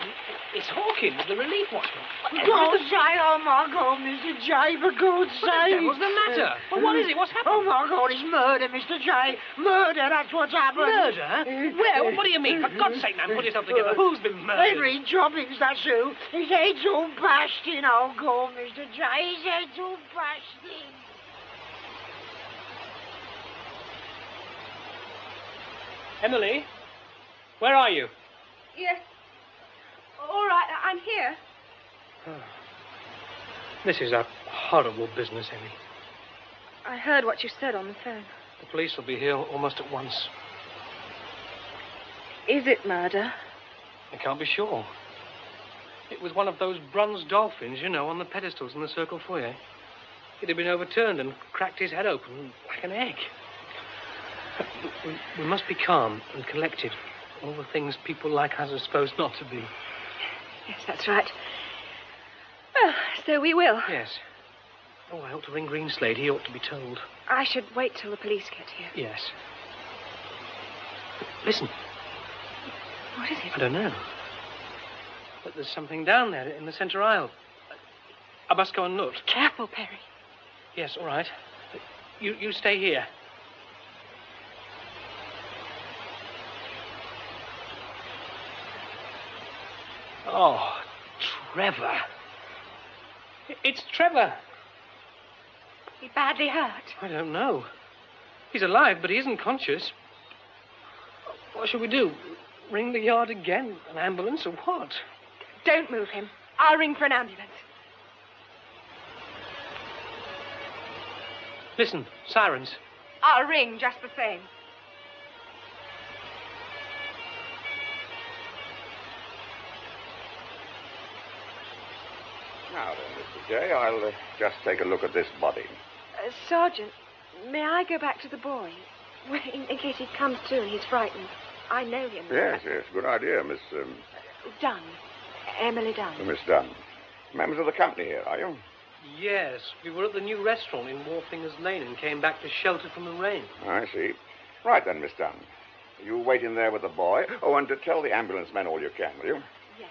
It's Hawkins, the relief watchman. God say, oh my God, Mr. J, for God's sake. What's the matter? Well, what is it? What's happened? Oh my God, it's murder, Mr. J. Murder, that's what's happened. Murder? Where? What do you mean? For God's sake, man, pull yourself together. Who's been murdered? Henry Jobbins, that's who. His head's all bashed in. Oh God, Mr. J, his head's all bashed in. Emily, where are you? Yes. All right, I'm here. This is a horrible business, Emmy. I heard what you said on the phone. The police will be here almost at once. Is it murder? I can't be sure. It was one of those bronze dolphins, you know, on the pedestals in the circle foyer. It had been overturned and cracked his head open like an egg. We must be calm and collected. All the things people like us are supposed not to be. Yes, that's right. Well, so we will. Yes. Oh, I ought to ring Greenslade. He ought to be told. I should wait till the police get here. Yes. Listen. What is it? I don't know. But there's something down there in the centre aisle. I must go and look. Careful, Perry. Yes, all right. You stay here. Oh, Trevor. It's Trevor. He badly hurt? I don't know. He's alive, but he isn't conscious. What shall we do? Ring the yard again? An ambulance or what? Don't move him. I'll ring for an ambulance. Listen, sirens. I'll ring just the same. Now then, Mr. J, I'll just take a look at this body. Sergeant, may I go back to the boy? Well, in case he comes to and he's frightened. I know him. Yes, good idea, Miss... Dunn. Emily Dunn. Miss Dunn. Members of the company here, are you? Yes, we were at the new restaurant in Wharfingers Lane and came back to shelter from the rain. I see. Right then, Miss Dunn. You wait in there with the boy. Oh, and to tell the ambulance men all you can, will you? Yes.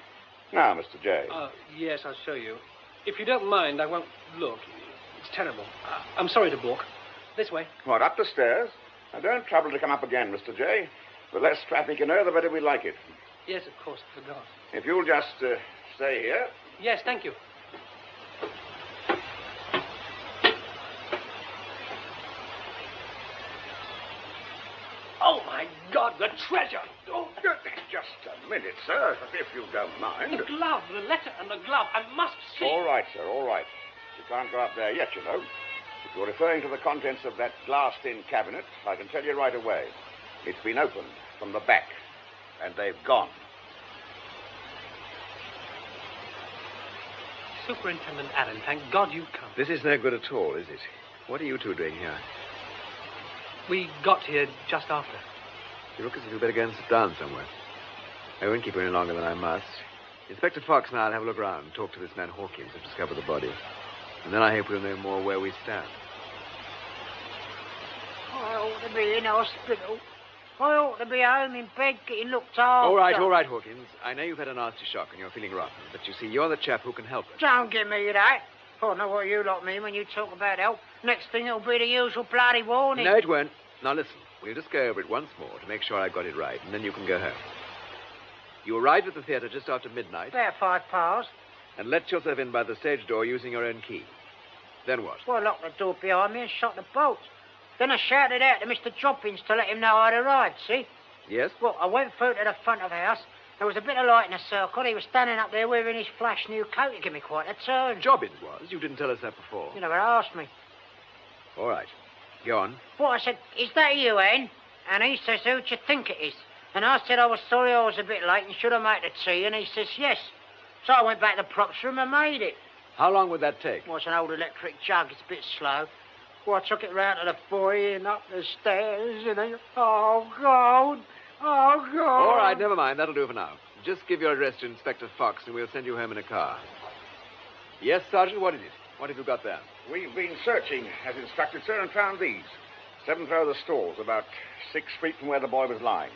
Now, Mr. J. Yes, I'll show you. If you don't mind, I won't look. It's terrible. I'm sorry to balk. This way. What, up the stairs? Now, don't trouble to come up again, Mr. J. The less traffic in here, the better we like it. Yes, of course, I forgot. If you'll just stay here. Yes, thank you. Oh, my God, the treasure! Oh, just a minute, sir, if you don't mind. The glove, the letter and the glove. I must see. All right, sir, all right. You can't go up there yet, you know. If you're referring to the contents of that glassed-in cabinet, I can tell you right away. It's been opened from the back, and they've gone. Superintendent Allen, thank God you've come. This is no good at all, is it? What are you two doing here? We got here just after. You look as if you'd better go and sit down somewhere. I won't keep you any longer than I must. Inspector Fox and I'll have a look around and talk to this man Hawkins who discovered the body. And then I hope we'll know more where we stand. I ought to be in hospital. I ought to be home in bed getting looked after. All right, Hawkins. I know you've had a nasty shock and you're feeling rotten, but you see, you're the chap who can help us. Don't give me that. I know what you lot mean when you talk about help. Next thing it'll be the usual bloody warning. No, it won't. Now listen, we'll just go over it once more to make sure I've got it right, and then you can go home. You arrived at the theatre just after midnight. About 5 past. And let yourself in by the stage door using your own key. Then what? Well, I locked the door behind me and shut the bolts. Then I shouted out to Mr. Jobbins to let him know I'd arrived, see? Yes? Well, I went through to the front of the house. There was a bit of light in the circle. He was standing up there wearing his flash new coat. He gave me quite a turn. Jobbins was? You didn't tell us that before. You never asked me. All right. Go on. Well, I said, is that you, Anne? And he says, who do you think it is? And I said I was sorry I was a bit late and should have made the tea. And he says, yes. So I went back to the props room and made it. How long would that take? Well, it's an old electric jug. It's a bit slow. Well, I took it round to the foyer and up the stairs and then... Oh, God. Oh, God. All right, never mind. That'll do for now. Just give your address to Inspector Fox and we'll send you home in a car. Yes, Sergeant, what is it? What have you got there? We've been searching, as instructed, sir, and found these. 7th row of the stalls, about 6 feet from where the boy was lying.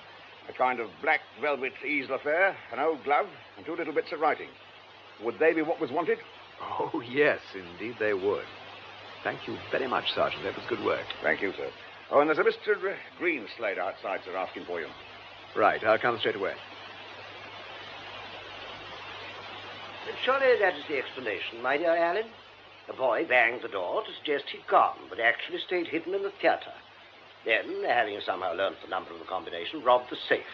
A kind of black velvet easel affair, an old glove, and 2 little bits of writing. Would they be what was wanted? Oh, yes, indeed they would. Thank you very much, Sergeant. That was good work. Thank you, sir. Oh, and there's a Mr. Greenslade outside, sir, asking for you. Right, I'll come straight away. Surely that is the explanation, my dear Alleyn. The boy banged the door to suggest he'd gone, but actually stayed hidden in the theatre. Then, having somehow learnt the number of the combination, robbed the safe.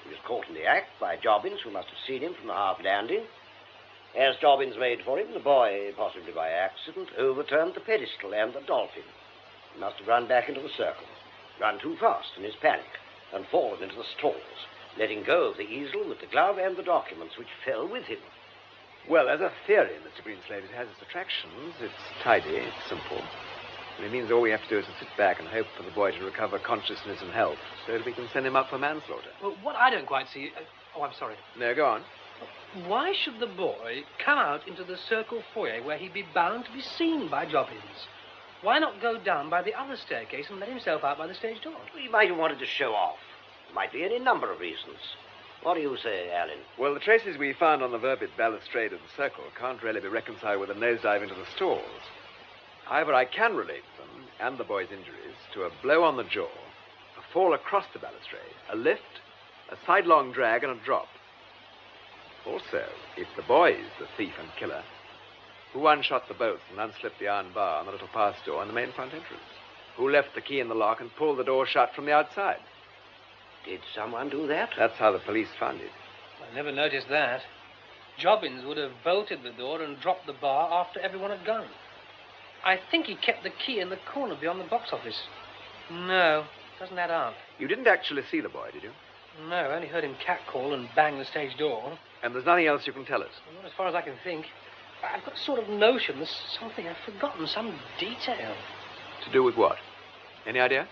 He was caught in the act by Jobbins, who must have seen him from the half landing. As Jobbins made for him, the boy, possibly by accident, overturned the pedestal and the dolphin. He must have run back into the circle, run too fast in his panic, and fallen into the stalls, letting go of the easel with the glove and the documents, which fell with him. Well, as a theory, Mr. Greenslade, it has its attractions. It's tidy, it's simple. And it means all we have to do is to sit back and hope for the boy to recover consciousness and health so that we can send him up for manslaughter. Well, what I don't quite see... oh, I'm sorry. No, go on. Why should the boy come out into the circle foyer where he'd be bound to be seen by Jobbins? Why not go down by the other staircase and let himself out by the stage door? He might have wanted to show off. There might be any number of reasons. What do you say, Alleyn? Well, the traces we found on the vervet balustrade of the circle can't really be reconciled with a nosedive into the stalls. However, I can relate them, and the boy's injuries, to a blow on the jaw, a fall across the balustrade, a lift, a sidelong drag, and a drop. Also, if the boy is the thief and killer, who unshot the bolts and unslipped the iron bar on the little pass door in the main front entrance? Who left the key in the lock and pulled the door shut from the outside? Did someone do that? That's how the police found it. I never noticed that. Jobbins would have bolted the door and dropped the bar after everyone had gone. I think he kept the key in the corner beyond the box office. No, doesn't add up. You didn't actually see the boy, did you? No, I only heard him catcall and bang the stage door. And there's nothing else you can tell us? Not as far as I can think. I've got a sort of notion there's something I've forgotten, some detail. To do with what? Any idea?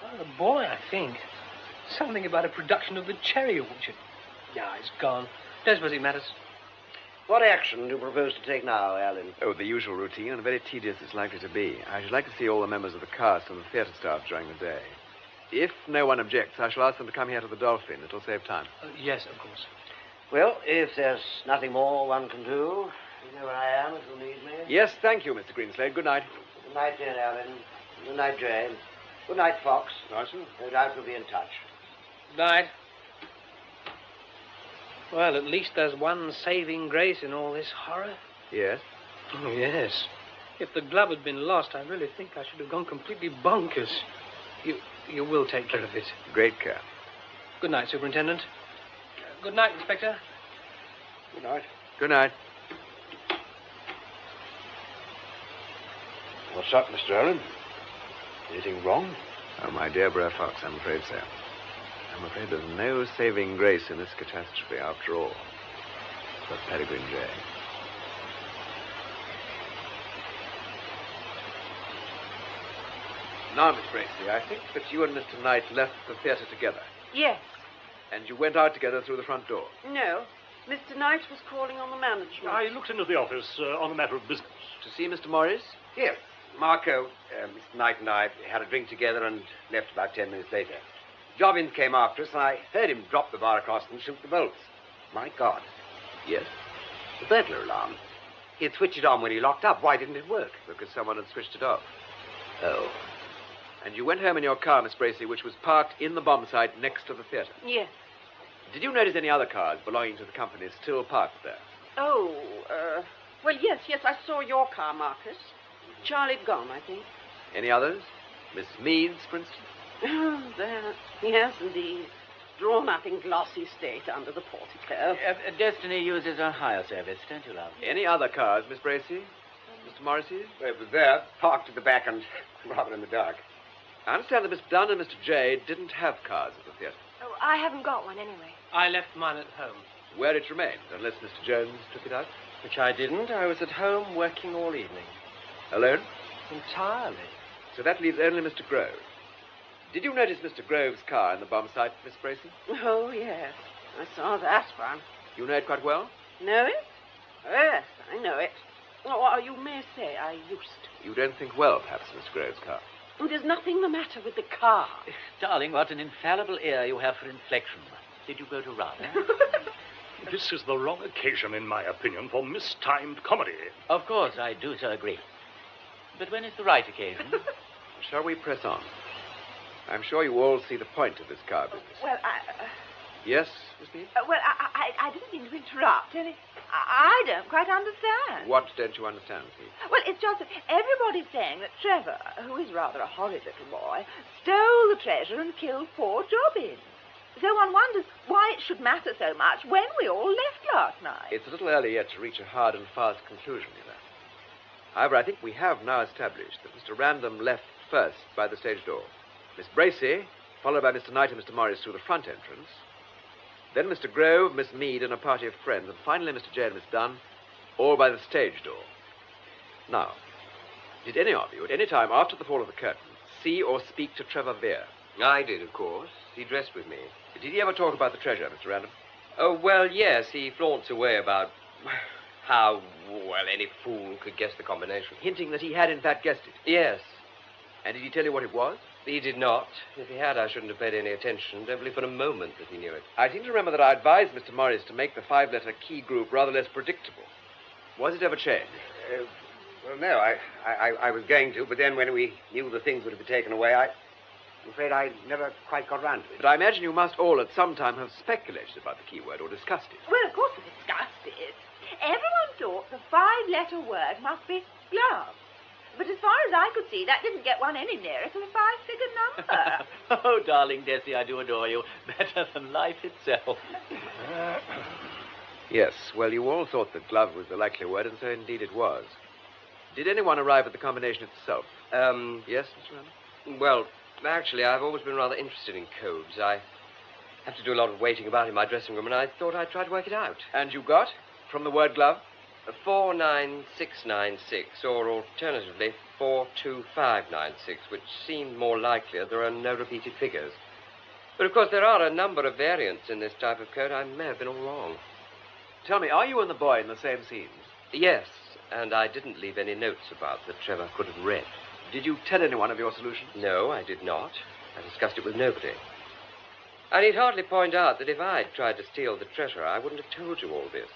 Oh, the boy, I think. Something about a production of the cherry orchard. Yeah, it's gone. Don't suppose it matters. What action do you propose to take now, Alleyn? Oh, the usual routine, and very tedious it's likely to be. I should like to see all the members of the cast and the theatre staff during the day. If no one objects, I shall ask them to come here to the Dolphin. It'll save time. Yes, of course. Well, if there's nothing more one can do, you know where I am if you need me. Yes, thank you, Mr. Greenslade. Good night. Good night, dear Alleyn. Good night, Jane. Good night, Fox. Night, sir. No doubt we'll be in touch. Night. Well, at least there's one saving grace in all this horror. Yes? Oh, yes. If the glove had been lost, I really think I should have gone completely bonkers. You will take care of it. Great care. Good night, Superintendent. Good night, Inspector. Good night. Good night. What's up, Mr. Alleyn? Anything wrong? Oh, my dear Brer Fox, I'm afraid so. I'm afraid there's no saving grace in this catastrophe after all. But Peregrine J. Now, Miss Bracely, I think that you and Mr. Knight left the theatre together. Yes. And you went out together through the front door? No. Mr. Knight was calling on the management. I looked into the office on a matter of business. To see Mr. Morris? Yes. Marco, Mr. Knight and I had a drink together and left about 10 minutes later. Jobbins came after us, and I heard him drop the bar across and shoot the bolts. My God. Yes. The burglar alarm. He had switched it on when he locked up. Why didn't it work? Because someone had switched it off. Oh. And you went home in your car, Miss Bracey, which was parked in the bomb site next to the theatre. Yes. Did you notice any other cars belonging to the company still parked there? Oh, well, yes, I saw your car, Marcus. Charlie'd gone, I think. Any others? Miss Mead's, for instance? Oh, that. Yes, indeed. Drawn up in glossy state under the portico. Destiny uses a higher service, don't you, love? Any other cars, Miss Bracey? Mr. Morrissey's? It was there, parked at the back and rather in the dark. I understand that Miss Dunn and Mr. J didn't have cars at the theatre. Oh, I haven't got one anyway. I left mine at home. Where it remained, unless Mr. Jones took it out? Which I didn't. I was at home working all evening. Alone? Entirely. So that leaves only Mr. Grove. Did you notice Mr. Grove's car in the bomb site, Miss Bracey? Oh, yes. I saw that one. You know it quite well? Know it? Yes, I know it. Or you may say I used to. You don't think well, perhaps, Mr. Grove's car. There's nothing the matter with the car. Darling, what an infallible ear you have for inflection. Did you go to Rada? This is the wrong occasion, in my opinion, for mistimed comedy. Of course, I do so agree. But when is the right occasion? Shall we press on? I'm sure you all see the point of this car business. Well, Yes, Miss Mead? I didn't mean to interrupt. I don't quite understand. What don't you understand, Miss Mead? Well, it's just that everybody's saying that Trevor, who is rather a horrid little boy, stole the treasure and killed poor Jobbins. So one wonders why it should matter so much when we all left last night. It's a little early yet to reach a hard and fast conclusion, you know. However, I think we have now established that Mr. Random left first by the stage door. Miss Bracey, followed by Mr. Knight and Mr. Morris through the front entrance. Then Mr. Grove, Miss Mead, and a party of friends. And finally Mr. J and Miss Dunn, all by the stage door. Now, did any of you, at any time after the fall of the curtain, see or speak to Trevor Vere? I did, of course. He dressed with me. Did he ever talk about the treasure, Mr. Random? Oh, well, yes. He flaunts away about how, well, any fool could guess the combination. Hinting that he had, in fact, guessed it? Yes. And did he tell you what it was? He did not. If he had, I shouldn't have paid any attention. Don't believe for a moment that he knew it. I seem to remember that I advised Mr. Morris to make the five-letter key group rather less predictable. Was it ever changed? Well, no, I was going to, but then when we knew the things would be taken away, I'm afraid I never quite got round to it. But I imagine you must all at some time have speculated about the keyword or discussed it. Well, of course we discussed it. Everyone thought the five-letter word must be glove. But as far as I could see, that didn't get one any nearer to the five-figure number. Oh, darling Desi, I do adore you. Better than life itself. Yes, well, you all thought that glove was the likely word, and so indeed it was. Did anyone arrive at the combination itself? Yes, Mr. Random? Well, actually, I've always been rather interested in codes. I have to do a lot of waiting about in my dressing room, and I thought I'd try to work it out. And you got? From the word glove? 49696, or alternatively 42596, which seemed more likely. There are no repeated figures. But of course there are a number of variants in this type of code. I may have been all wrong. Tell me, are you and the boy in the same scenes? Yes, and I didn't leave any notes about that Trevor could have read. Did you tell anyone of your solution? No, I did not. I discussed it with nobody. I need hardly point out that if I'd tried to steal the treasure, I wouldn't have told you all this.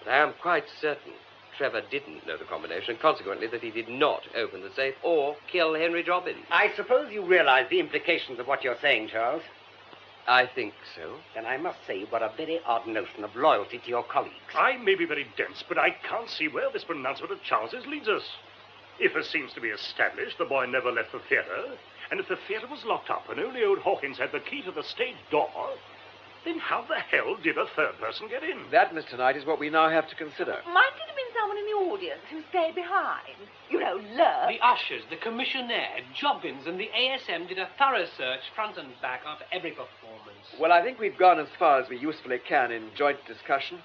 But I am quite certain Trevor didn't know the combination, and consequently that he did not open the safe or kill Henry Jobbins. I suppose you realize the implications of what you're saying, Charles. I think so. Then I must say you've got a very odd notion of loyalty to your colleagues. I may be very dense, but I can't see where this pronouncement of Charles's leads us. If, as seems to be established, the boy never left the theatre, and if the theatre was locked up and only old Hawkins had the key to the stage door, then how the hell did a third person get in? That, Mr. Knight, is what we now have to consider. Might it have been someone in the audience who stayed behind? You know, lurk. The ushers, the commissionaire, Jobbins, and the ASM did a thorough search, front and back, after every performance. Well, I think we've gone as far as we usefully can in joint discussion.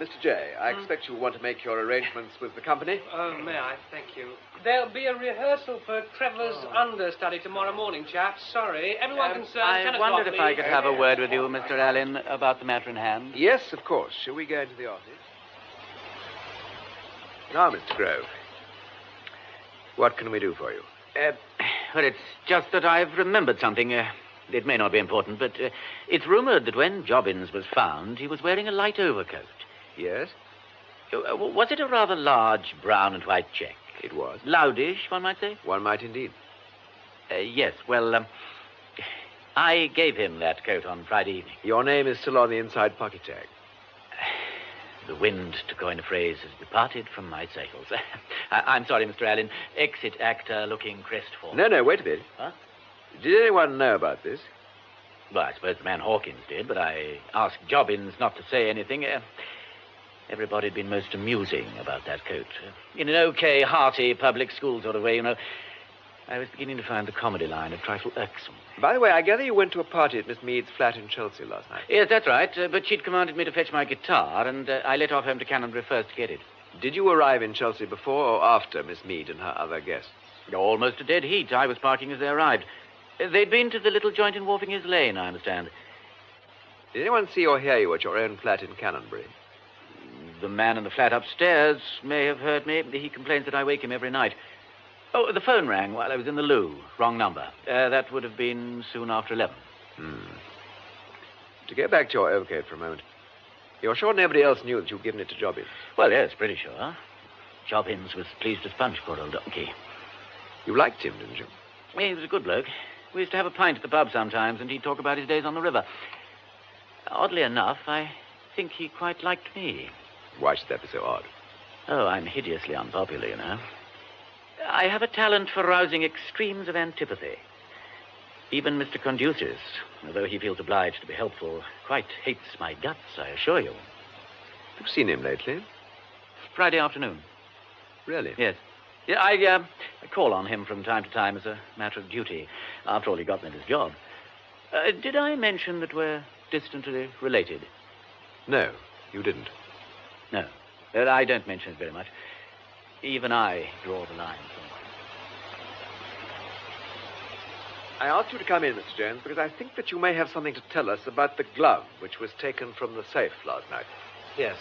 Mr. J, I expect you want to make your arrangements with the company. Oh, may I? Thank you. There'll be a rehearsal for Trevor's understudy tomorrow morning, chaps. Sorry. Everyone concerned. I wondered if I could have a word with you, Mr. Alleyn, about the matter in hand. Yes, of course. Shall we go into the office? Now, Mr. Grove, what can we do for you? Well, it's just that I've remembered something. It may not be important, but it's rumored that when Jobbins was found, he was wearing a light overcoat. Yes? Was it a rather large brown and white check? It was. Loudish, one might say? One might indeed. Yes, well, I gave him that coat on Friday evening. Your name is still on the inside pocket tag. The wind, to coin a phrase, has departed from my sails. I'm sorry, Mr. Alleyn. Exit actor looking crestfallen. No, wait a bit. Huh? Did anyone know about this? Well, I suppose the man Hawkins did, but I asked Jobbins not to say anything. Everybody had been most amusing about that coat. In an okay, hearty, public school sort of way, you know. I was beginning to find the comedy line a trifle irksome. By the way, I gather you went to a party at Miss Mead's flat in Chelsea last night. Yes, that's right, but she'd commanded me to fetch my guitar, and I let off home to Canonbury first to get it. Did you arrive in Chelsea before or after Miss Mead and her other guests? Almost a dead heat. I was parking as they arrived. They'd been to the little joint in Wharfing Hills Lane, I understand. Did anyone see or hear you at your own flat in Canonbury? The man in the flat upstairs may have heard me. He complains that I wake him every night. Oh, the phone rang while I was in the loo. Wrong number. That would have been soon after 11. To go back to your overcoat for a moment, you're sure nobody else knew that you'd given it to Jobbins? Well, yes, pretty sure. Jobbins was pleased as punch, poor old donkey. You liked him, didn't you? He was a good bloke. We used to have a pint at the pub sometimes, and he'd talk about his days on the river. Oddly enough, I think he quite liked me. Why should that be so odd? Oh, I'm hideously unpopular, you know. I have a talent for rousing extremes of antipathy. Even Mr. Conduces, although he feels obliged to be helpful, quite hates my guts, I assure you. You've seen him lately? Friday afternoon. Really? Yes. Yeah, I call on him from time to time as a matter of duty. After all, he got me this job. Did I mention that we're distantly related? No, you didn't. No. I don't mention it very much. Even I draw the line somewhere. I asked you to come in, Mr. Jones, because I think that you may have something to tell us about the glove which was taken from the safe last night. Yes.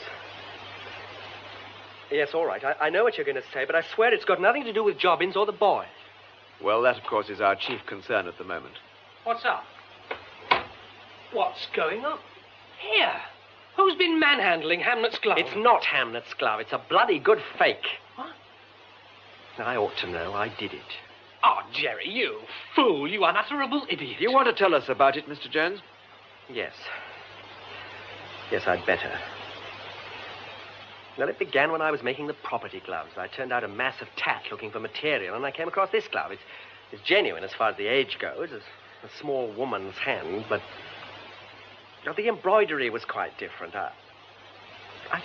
Yes, all right. I know what you're going to say, but I swear it's got nothing to do with Jobbins or the boy. Well, that, of course, is our chief concern at the moment. What's up? What's going on? Here. Who's been manhandling Hamlet's glove? It's not Hamlet's glove. It's a bloody good fake. What? I ought to know. I did it. Oh, Jerry, you fool. You unutterable idiot. Do you want to tell us about it, Mr. Jones? Yes. Yes, I'd better. Well, it began when I was making the property gloves. I turned out a mass of tat looking for material, and I came across this glove. It's genuine as far as the age goes. It's a small woman's hand, but the embroidery was quite different. I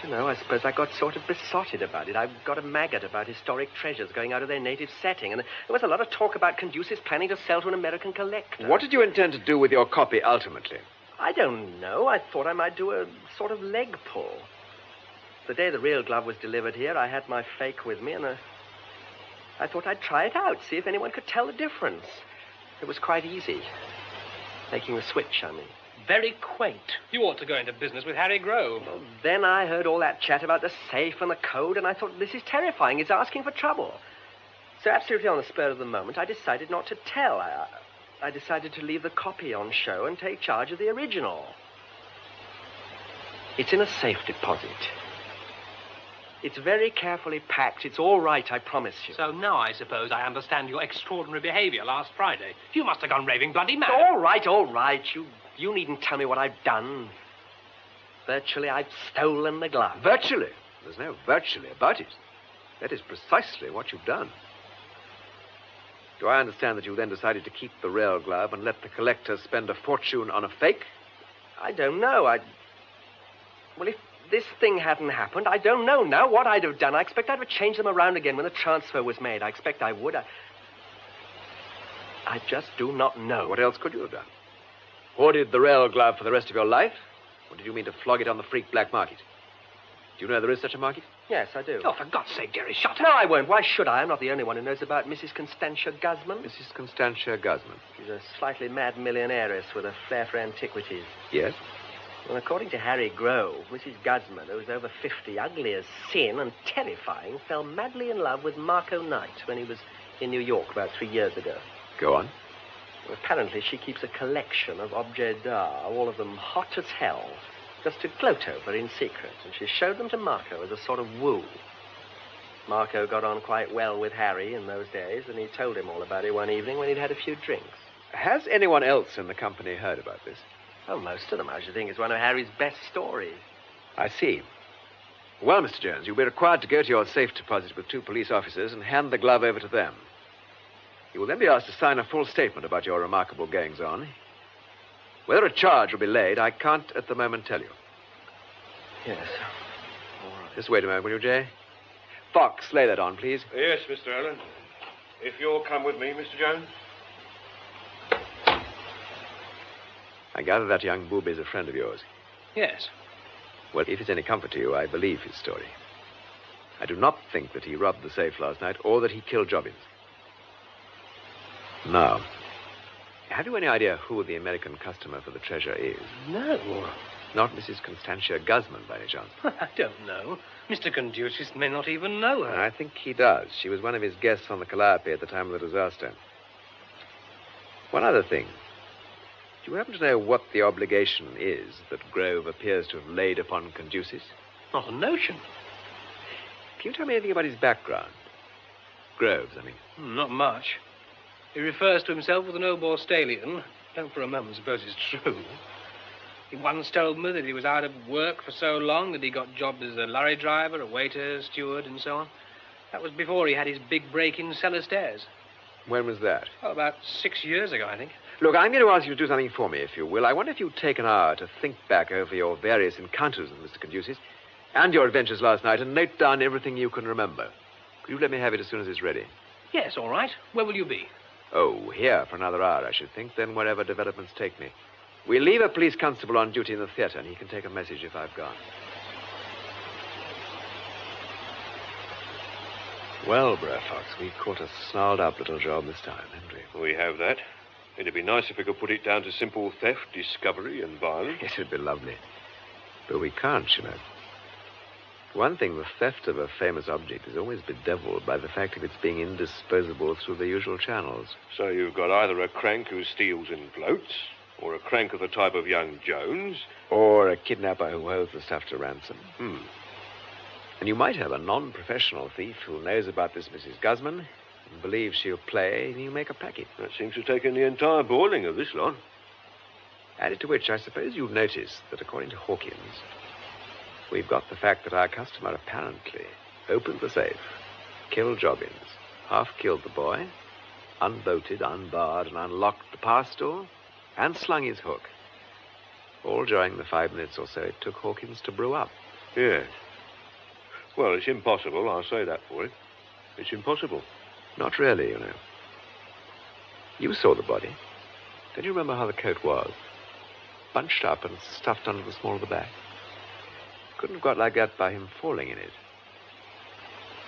don't know. I suppose I got sort of besotted about it. I got a maggot about historic treasures going out of their native setting, and there was a lot of talk about Conduces planning to sell to an American collector. What did you intend to do with your copy ultimately? I don't know. I thought I might do a sort of leg pull. The day the real glove was delivered here, I had my fake with me, and I thought I'd try it out, see if anyone could tell the difference. It was quite easy. Making the switch, I mean. Very quaint. You ought to go into business with Harry Grove. Well, then I heard all that chat about the safe and the code, and I thought, this is terrifying. It's asking for trouble. So absolutely on the spur of the moment, I decided not to tell. I decided to leave the copy on show and take charge of the original. It's in a safe deposit. It's very carefully packed. It's all right, I promise you. So now I suppose I understand your extraordinary behavior last Friday. You must have gone raving bloody mad. All right. You needn't tell me what I've done. Virtually, I've stolen the glove. Virtually? There's no virtually about it. That is precisely what you've done. Do I understand that you then decided to keep the real glove and let the collectors spend a fortune on a fake? I don't know. Well, if this thing hadn't happened, I don't know now what I'd have done. I expect I'd have changed them around again when the transfer was made. I expect I would. I just do not know. What else could you have done? Hoarded the real glove for the rest of your life? Or did you mean to flog it on the freak black market? Do you know there is such a market? Yes, I do. Oh, for God's sake, Jerry, shut up. No, I won't. Why should I? I'm not the only one who knows about Mrs. Constantia Guzman. Mrs. Constantia Guzman? She's a slightly mad millionaireess with a flair for antiquities. Yes? Well, according to Harry Grove, Mrs. Guzman, who was over 50, ugly as sin and terrifying, fell madly in love with Marco Knight when he was in New York about 3 years ago. Go on. Well, apparently, she keeps a collection of objets d'art, all of them hot as hell, just to gloat over in secret, and she showed them to Marco as a sort of woo. Marco got on quite well with Harry in those days, and he told him all about it one evening when he'd had a few drinks. Has anyone else in the company heard about this? Oh, most of them, I should think. It's one of Harry's best stories. I see. Well, Mr. Jones, you'll be required to go to your safe deposit with 2 police officers and hand the glove over to them. You will then be asked to sign a full statement about your remarkable goings-on. Whether a charge will be laid, I can't at the moment tell you. Yes. All right. Just wait a moment, will you, Jay? Fox, lay that on, please. Yes, Mr. Allen. If you'll come with me, Mr. Jones. I gather that young booby is a friend of yours. Yes. Well, if it's any comfort to you, I believe his story. I do not think that he robbed the safe last night or that he killed Jobbins. Now, have you any idea who the American customer for the treasure is? No. Not Mrs. Constantia Guzman, by any chance? I don't know. Mr. Conducius may not even know her. I think he does. She was one of his guests on the Calliope at the time of the disaster. One other thing. Do you happen to know what the obligation is that Grove appears to have laid upon Conducius? Not a notion. Can you tell me anything about his background? Grove's, I mean. Not much. He refers to himself as an old Borstalian. Don't for a moment suppose it's true. He once told me that he was out of work for so long that he got jobs as a lorry driver, a waiter, steward, and so on. That was before he had his big break in cellar stairs. When was that? Oh, about 6 years ago, I think. Look, I'm going to ask you to do something for me, if you will. I wonder if you'd take an hour to think back over your various encounters with Mr. Conducius and your adventures last night and note down everything you can remember. Could you let me have it as soon as it's ready? Yes, all right. Where will you be? Oh, here for another hour, I should think, then wherever developments take me. We'll leave a police constable on duty in the theatre, and he can take a message if I've gone. Well, Brer Fox, we caught a snarled-up little job this time, haven't we? We have that. It'd be nice if we could put it down to simple theft, discovery, and violence. Yes, it'd be lovely. But we can't, you know. One thing, the theft of a famous object is always bedeviled by the fact of its being indisposable through the usual channels. So you've got either a crank who steals and floats, or a crank of the type of young Jones. Or a kidnapper who holds the stuff to ransom. Hmm. And you might have a non-professional thief who knows about this Mrs. Guzman and believes she'll play, and you make a packet. That seems to have taken the entire boiling of this lot. Added to which, I suppose you've noticed that according to Hawkins, we've got the fact that our customer apparently opened the safe, killed Jobbins, half-killed the boy, unbolted, unbarred, and unlocked the pass door, and slung his hook. All during the 5 minutes or so it took Hawkins to brew up. Yes. Well, it's impossible, I'll say that for it. It's impossible. Not really, you know. You saw the body. Don't you remember how the coat was? Bunched up and stuffed under the small of the back. Couldn't have got like that by him falling in it.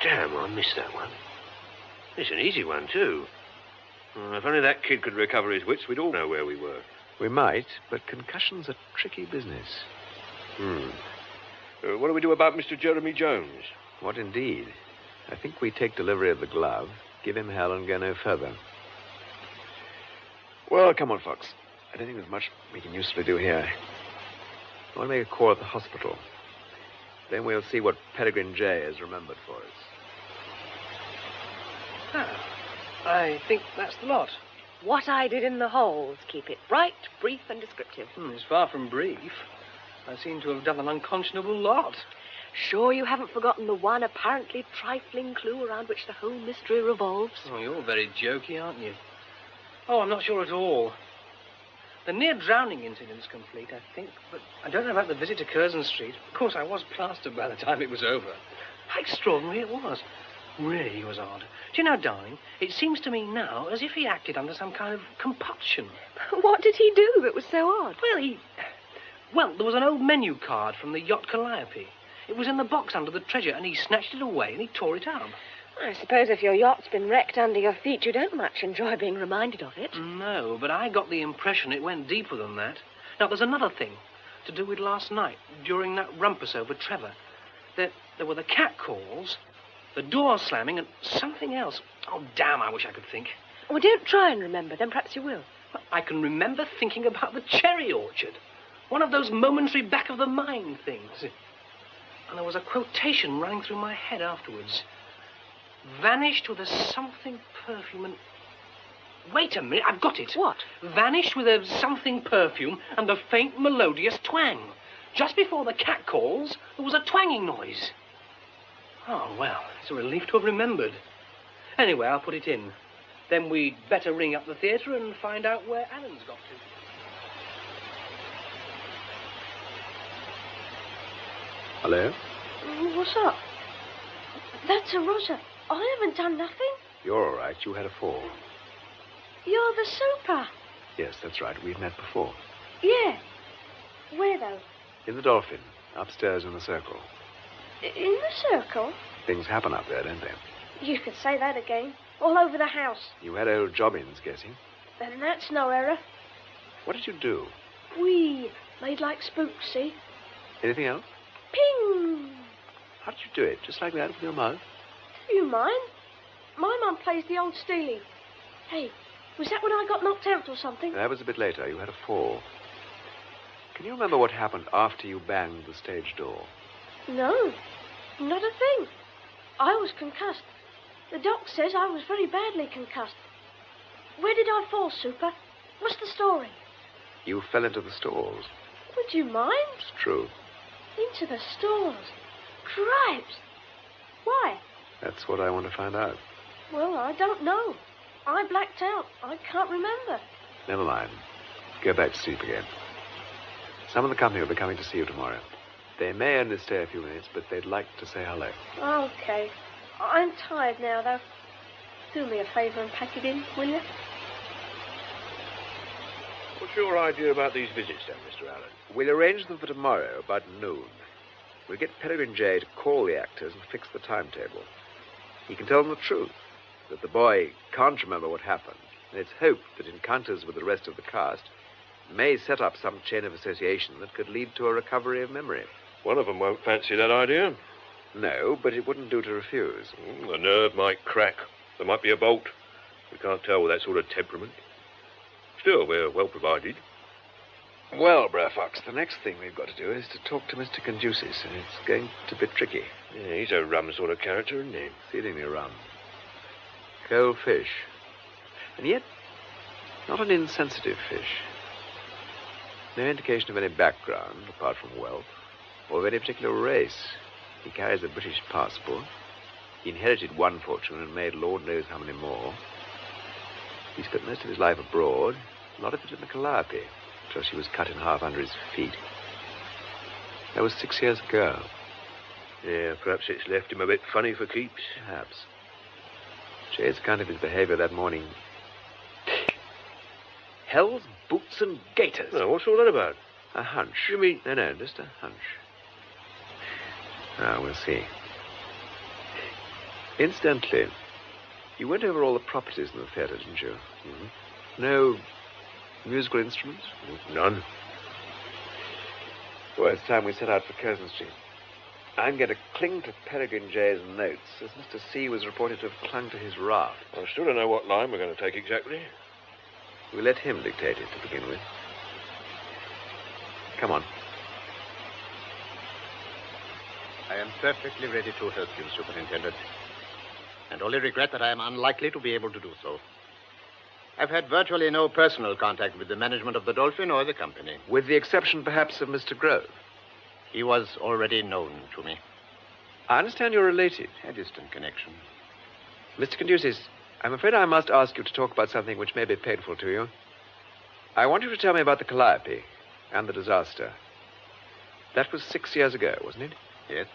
Damn, I missed that one. It's an easy one, too. If only that kid could recover his wits, we'd all know where we were. We might, but concussion's a tricky business. What do we do about Mr. Jeremy Jones? What indeed? I think we take delivery of the glove, give him hell, and go no further. Well, come on, Fox. I don't think there's much we can usefully do here. I want to make a call at the hospital. Then we'll see what Peregrine J has remembered for us. I think that's the lot. What I did in the holes. Keep it bright, brief, and descriptive. It's far from brief. I seem to have done an unconscionable lot. Sure you haven't forgotten the one apparently trifling clue around which the whole mystery revolves? Oh, you're very jokey, aren't you? Oh, I'm not sure at all. The near drowning incident's complete, I think, but I don't know about the visit to Curzon Street. Of course, I was plastered by the time it was over. How extraordinary it was. Really, it was odd. Do you know, darling, it seems to me now as if he acted under some kind of compulsion. What did he do that was so odd? Well, there was an old menu card from the yacht Calliope. It was in the box under the treasure, and he snatched it away and he tore it up. I suppose if your yacht's been wrecked under your feet, you don't much enjoy being reminded of it. No, but I got the impression it went deeper than that. Now, there's another thing to do with last night, during that rumpus over Trevor. There were the catcalls, the door slamming, and something else. Oh, damn, I wish I could think. Well, don't try and remember, then perhaps you will. I can remember thinking about the cherry orchard. One of those momentary back-of-the-mind things. And there was a quotation running through my head afterwards. Vanished with a something perfume and... Wait a minute, I've got it. What? Vanished with a something perfume and a faint melodious twang. Just before the catcalls, there was a twanging noise. Oh, well, it's a relief to have remembered. Anyway, I'll put it in. Then we'd better ring up the theatre and find out where Alan's got to. Hello? What's up? That's a Rosa. I haven't done nothing. You're all right. You had a fall. You're the super. Yes, that's right. We've met before. Yeah. Where, though? In the Dolphin, upstairs in the circle. In the circle? Things happen up there, don't they? You could say that again. All over the house. You had old Jobbins guessing. And that's no error. What did you do? We made like spooks, see? Anything else? Ping! How did you do it? Just like that with your mouth? Do you mind? My mum plays the old steely. Hey, was that when I got knocked out or something? That was a bit later. You had a fall. Can you remember what happened after you banged the stage door? No, not a thing. I was concussed. The doc says I was very badly concussed. Where did I fall, Super? What's the story? You fell into the stalls. Would you mind? It's true. Into the stalls? Cripes! Why? That's what I want to find out. Well, I don't know. I blacked out. I can't remember. Never mind. Go back to sleep again. Some of the company will be coming to see you tomorrow. They may only stay a few minutes, but they'd like to say hello. Okay. I'm tired now, though. Do me a favour and pack it in, will you? What's your idea about these visits, then, Mr. Allen? We'll arrange them for tomorrow, about noon. We'll get Peregrine J to call the actors and fix the timetable. He can tell them the truth, that the boy can't remember what happened, and it's hoped that encounters with the rest of the cast may set up some chain of association that could lead to a recovery of memory. One of them won't fancy that idea. No, but it wouldn't do to refuse. The nerve might crack. There might be a bolt. We can't tell with that sort of temperament. Still, we're well provided. Well, Brer Fox, the next thing we've got to do is to talk to Mr. Conducis, and it's going to be tricky. Yeah, he's a rum sort of character, isn't he? Exceedingly rum. Cold fish. And yet, not an insensitive fish. No indication of any background, apart from wealth, or of any particular race. He carries a British passport. He inherited one fortune and made Lord knows how many more. He spent most of his life abroad, a lot of it in the Calliope, till she was cut in half under his feet. That was 6 years ago. Yeah, perhaps it's left him a bit funny for keeps. Perhaps. Jay's account of his behavior that morning... Hell's boots and gaiters. No, what's all that about? A hunch. You mean... No, just a hunch. Now, we'll see. Incidentally, you went over all the properties in the theatre, didn't you? Mm-hmm. No musical instruments? None. Well, it's time we set out for Curzon Street. I'm going to cling to Peregrine J's notes, as Mr. C was reported to have clung to his raft. I still don't know what line we're going to take exactly. We'll let him dictate it to begin with. Come on. I am perfectly ready to help you, Superintendent. And only regret that I am unlikely to be able to do so. I've had virtually no personal contact with the management of the Dolphin or the company. With the exception, perhaps, of Mr. Grove. He was already known to me. I understand you're related. A distant connection. Mr. Conducis, I'm afraid I must ask you to talk about something which may be painful to you. I want you to tell me about the Calliope and the disaster. That was 6 years ago, wasn't it? Yes.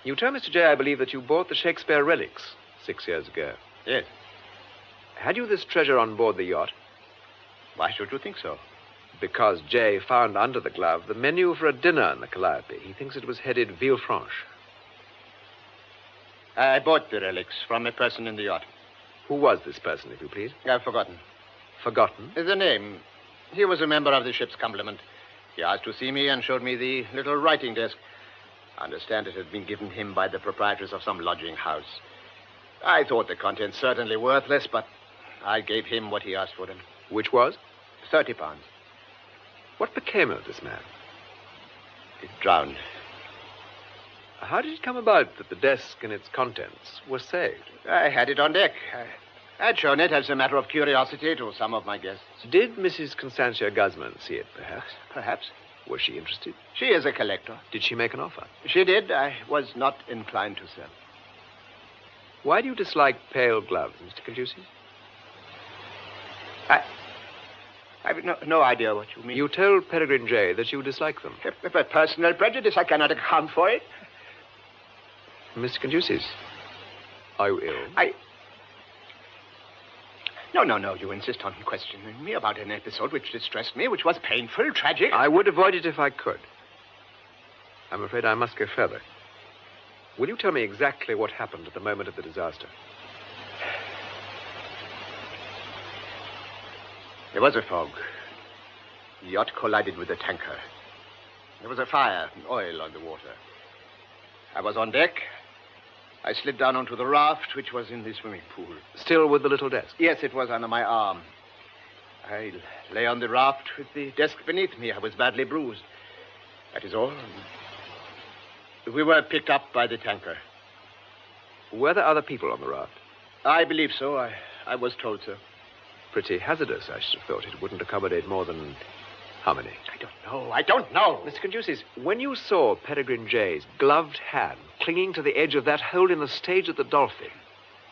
You told Mr. J, I believe, that you bought the Shakespeare relics 6 years ago. Yes. Had you this treasure on board the yacht? Why should you think so? Because Jay found under the glove the menu for a dinner in the Calliope. He thinks it was headed Villefranche. I bought the relics from a person in the yacht. Who was this person, if you please? I've forgotten. Forgotten? The name. He was a member of the ship's complement. He asked to see me and showed me the little writing desk. I understand it had been given him by the proprietors of some lodging house. I thought the contents certainly worthless, but I gave him what he asked for them. Which was? £30. What became of this man? He drowned. How did it come about that the desk and its contents were saved? I had it on deck. I'd shown it as a matter of curiosity to some of my guests. Did Mrs. Constantia Guzman see it, perhaps? Perhaps. Was she interested? She is a collector. Did she make an offer? She did. I was not inclined to sell. Why do you dislike pale gloves, Mr. Conducey? I've no idea what you mean. You told Peregrine Jay that you dislike them. If a personal prejudice, I cannot account for it. Mr. Conducy, are you ill? No. You insist on questioning me about an episode which distressed me, which was painful, tragic. I would avoid it if I could. I'm afraid I must go further. Will you tell me exactly what happened at the moment of the disaster? There was a fog. The yacht collided with the tanker. There was a fire and oil on the water. I was on deck. I slid down onto the raft, which was in the swimming pool. Still with the little desk? Yes, it was under my arm. I lay on the raft with the desk beneath me. I was badly bruised. That is all. We were picked up by the tanker. Were there other people on the raft? I believe so. I was told so. Pretty hazardous, I should have thought. It wouldn't accommodate more than... how many? I don't know. Mr. Conducy, when you saw Peregrine Jay's gloved hand clinging to the edge of that hole in the stage at the Dolphin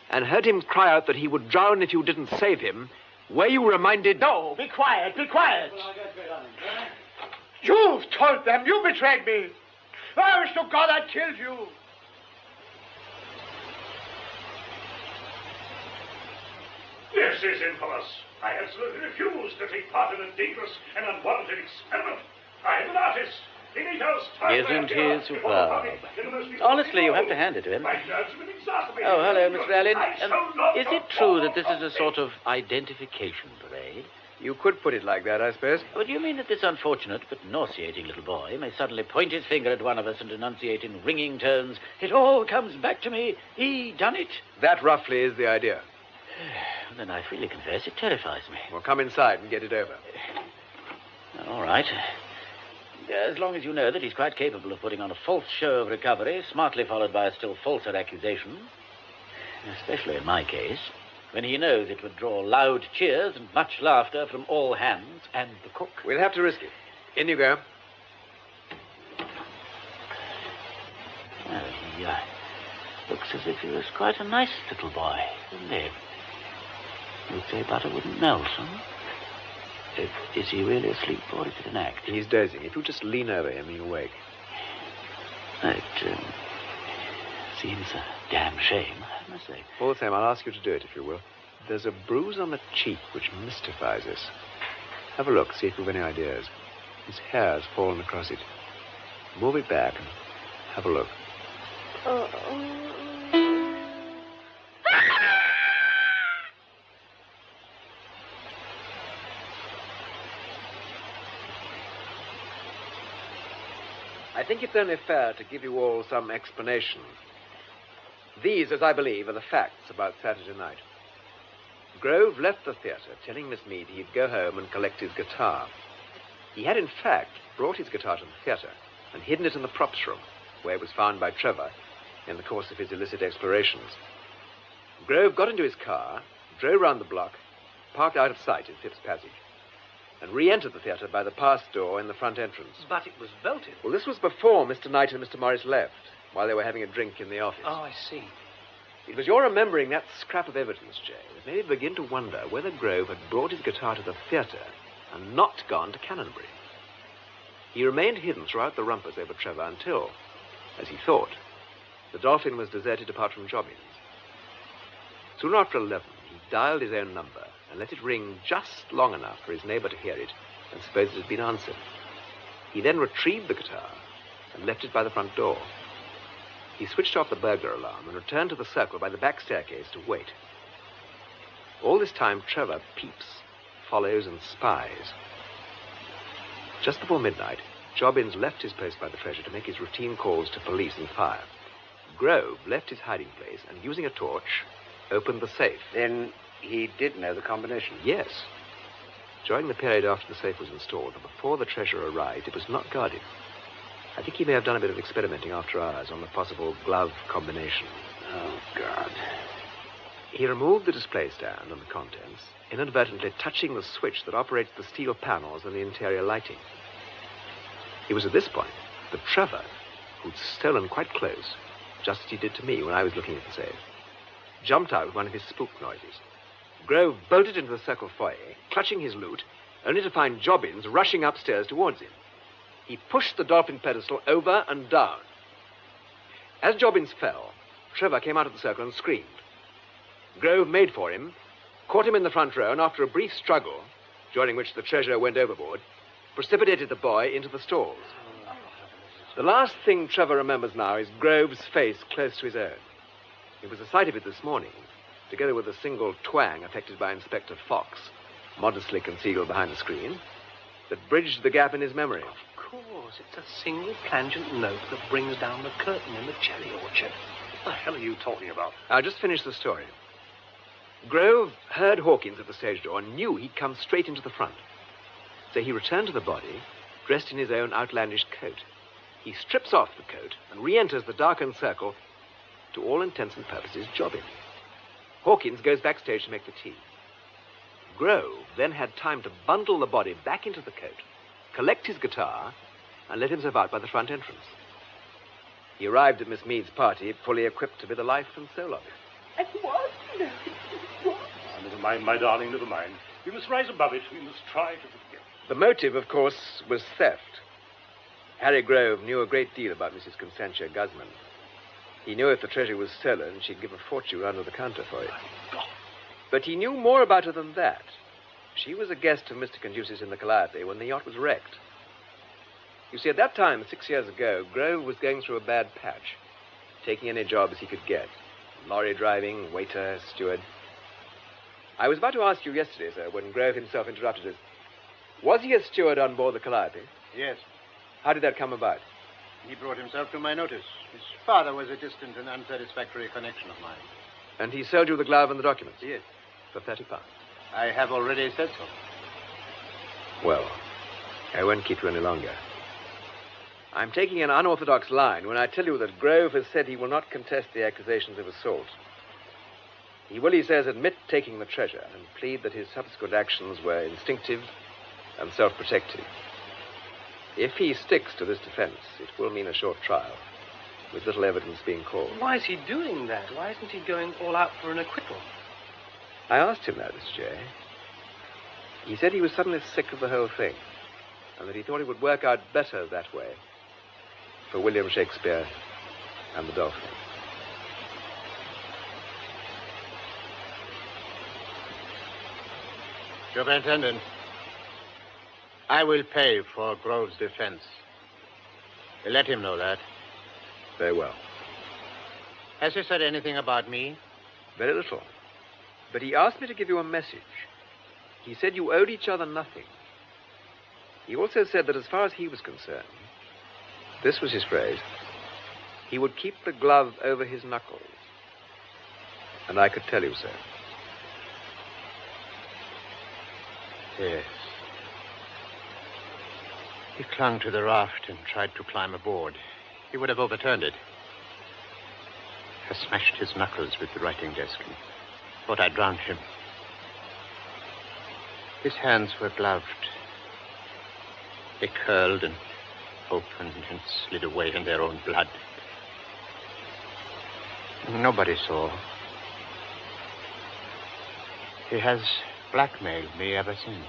and heard him cry out that he would drown if you didn't save him, were you reminded... No, be quiet, be quiet. You've told them. You betrayed me. I wish to God I'd killed you. This is infamous. I absolutely refuse to take part in a dangerous and unwarranted experiment. I am an artist. Isn't he superb? Honestly, you have to hand it to him. Oh, hello, Mr. Alleyn. Is it true that this is a sort of identification parade? You could put it like that, I suppose. But do you mean that this unfortunate but nauseating little boy may suddenly point his finger at one of us and enunciate in ringing tones, "It all comes back to me. He done it"? That roughly is the idea. Then I freely confess it terrifies me. Well, come inside and get it over. All right. As long as you know that he's quite capable of putting on a false show of recovery, smartly followed by a still falser accusation. Especially in my case, when he knows it would draw loud cheers and much laughter from all hands and the cook. We'll have to risk it. In you go. Well, he looks as if he was quite a nice little boy, doesn't he? You'd say butter wouldn't melt, huh? Is he really asleep, or is it an act? He's dozing. If you just lean over him, he'll wake. It seems a damn shame, I must say. All the same, I'll ask you to do it, if you will. There's a bruise on the cheek which mystifies us. Have a look, see if you've any ideas. His hair's fallen across it. Move it back and have a look. I think it's only fair to give you all some explanation. These, as I believe, are the facts about Saturday night. Grove left the theatre telling Miss Mead he'd go home and collect his guitar. He had, in fact, brought his guitar to the theatre and hidden it in the props room, where it was found by Trevor in the course of his illicit explorations. Grove got into his car, drove round the block, parked out of sight in Phipps Passage, and re-entered the theatre by the pass door in the front entrance. But it was bolted. Well, this was before Mr. Knight and Mr. Morris left, while they were having a drink in the office. Oh, I see. It was your remembering that scrap of evidence, Jay, that made me begin to wonder whether Grove had brought his guitar to the theatre and not gone to Canonbury. He remained hidden throughout the rumpus over Trevor until, as he thought, the Dolphin was deserted apart from Jobbins. Soon after 11, he dialed his own number and let it ring just long enough for his neighbour to hear it and supposed it had been answered. He then retrieved the guitar and left it by the front door. He switched off the burglar alarm and returned to the circle by the back staircase to wait. All this time, Trevor peeps, follows, and spies. Just before midnight, Jobbins left his post by the treasure to make his routine calls to police and fire. Grove left his hiding place and, using a torch, opened the safe. Then he did know the combination? Yes. During the period after the safe was installed and before the treasure arrived, it was not guarded. I think he may have done a bit of experimenting after hours on the possible glove combination. Oh, God. He removed the display stand and the contents, inadvertently touching the switch that operates the steel panels and the interior lighting. It was at this point that Trevor, who'd stolen quite close, just as he did to me when I was looking at the safe, jumped out with one of his spook noises. Grove bolted into the circle foyer, clutching his loot, only to find Jobbins rushing upstairs towards him. He pushed the dolphin pedestal over and down. As Jobbins fell, Trevor came out of the circle and screamed. Grove made for him, caught him in the front row, and after a brief struggle, during which the treasurer went overboard, precipitated the boy into the stalls. The last thing Trevor remembers now is Grove's face close to his own. It was the sight of it this morning, together with a single twang affected by Inspector Fox, modestly concealed behind the screen, that bridged the gap in his memory. Of course, it's a single plangent note that brings down the curtain in the cherry orchard. What the hell are you talking about? I'll just finish the story. Grove heard Hawkins at the stage door and knew he'd come straight into the front. So he returned to the body, dressed in his own outlandish coat. He strips off the coat and re-enters the darkened circle, to all intents and purposes, Jobbins. Hawkins goes backstage to make the tea. Grove then had time to bundle the body back into the coat, collect his guitar, and let himself out by the front entrance. He arrived at Miss Mead's party fully equipped to be the life and soul of it. And what? No, what? Oh, never mind, my darling, never mind. We must rise above it. We must try to forget. The motive, of course, was theft. Harry Grove knew a great deal about Mrs. Constantia Guzman. He knew if the treasure was stolen, she'd give a fortune under the counter for it. But he knew more about her than that. She was a guest of Mr. Conduce's in the Calliope when the yacht was wrecked. You see, at that time, 6 years ago, Grove was going through a bad patch, taking any jobs he could get. Lorry driving, waiter, steward. I was about to ask you yesterday, sir, when Grove himself interrupted us. Was he a steward on board the Calliope? Yes. How did that come about? He brought himself to my notice. His father was a distant and unsatisfactory connection of mine. And he sold you the glove and the documents? Yes. For £30. I have already said so. Well, I won't keep you any longer. I'm taking an unorthodox line when I tell you that Grove has said he will not contest the accusations of assault. He will, he says, admit taking the treasure and plead that his subsequent actions were instinctive and self-protective. If he sticks to this defense, it will mean a short trial, with little evidence being called. Why is he doing that? Why isn't he going all out for an acquittal? I asked him that, Mr. J. He said he was suddenly sick of the whole thing, and that he thought it would work out better that way for William Shakespeare and the Dolphin. Superintendent, I will pay for Grove's defense. Let him know that. Very well. Has he said anything about me? Very little. But he asked me to give you a message. He said you owed each other nothing. He also said that as far as he was concerned, this was his phrase, he would keep the glove over his knuckles. And I could tell you so. Yes. He clung to the raft and tried to climb aboard. He would have overturned it. I smashed his knuckles with the writing desk and thought I drowned him. His hands were gloved. They curled and opened and slid away in their own blood. Nobody saw. He has blackmailed me ever since.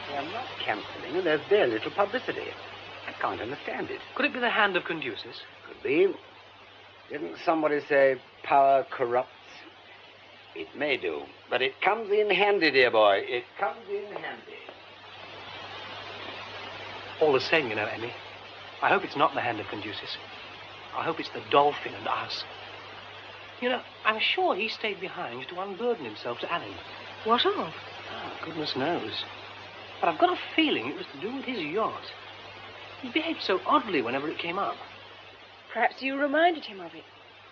They are not cancelling, and there's very little publicity. I can't understand it. Could it be the hand of Conduce's? Could be. Didn't somebody say power corrupts? It may do, but it comes in handy, dear boy. It comes in handy. All the same, you know, Emmy, I hope it's not the hand of Conducis. I hope it's the Dolphin and us. You know, I'm sure he stayed behind to unburden himself to Alleyn. What of? Oh, goodness knows. But I've got a feeling it was to do with his yacht. He behaved so oddly whenever it came up. Perhaps you reminded him of it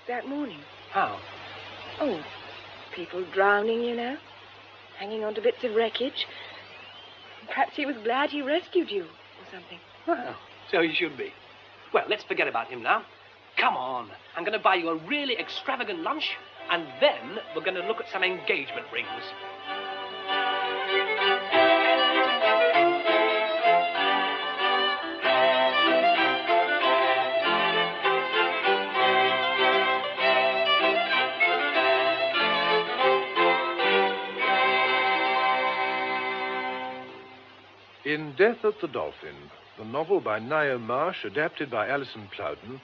that morning. How? Oh, people drowning, you know, hanging on to bits of wreckage. Perhaps he was glad he rescued you or something. Well, so he should be. Well, let's forget about him now. Come on, I'm going to buy you a really extravagant lunch, and then we're going to look at some engagement rings. In Death at the Dolphin, the novel by Ngaio Marsh, adapted by Alison Plowden,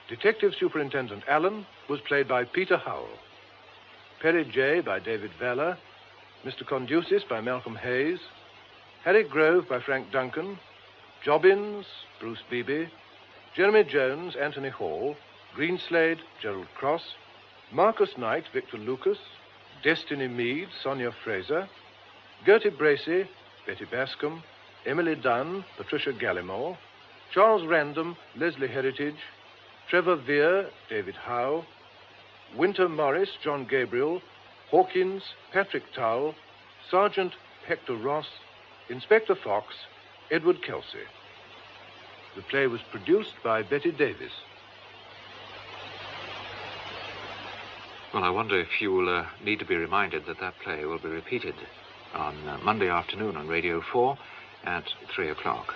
Detective Superintendent Allen was played by Peter Howell. Perry J. by David Valler, Mr. Conducis by Malcolm Hayes, Harry Grove by Frank Duncan, Jobbins, Bruce Beebe, Jeremy Jones, Anthony Hall, Greenslade, Gerald Cross, Marcus Knight, Victor Lucas, Destiny Mead, Sonia Fraser, Gertie Bracey, Betty Bascom, Emily Dunn, Patricia Gallimore, Charles Random, Leslie Heritage, Trevor Vere, David Howe, Winter Morris, John Gabriel, Hawkins, Patrick Towell, Sergeant Hector Ross, Inspector Fox, Edward Kelsey. The play was produced by Betty Davis. Well, I wonder if you will need to be reminded that that play will be repeated on Monday afternoon on Radio 4 at 3 o'clock.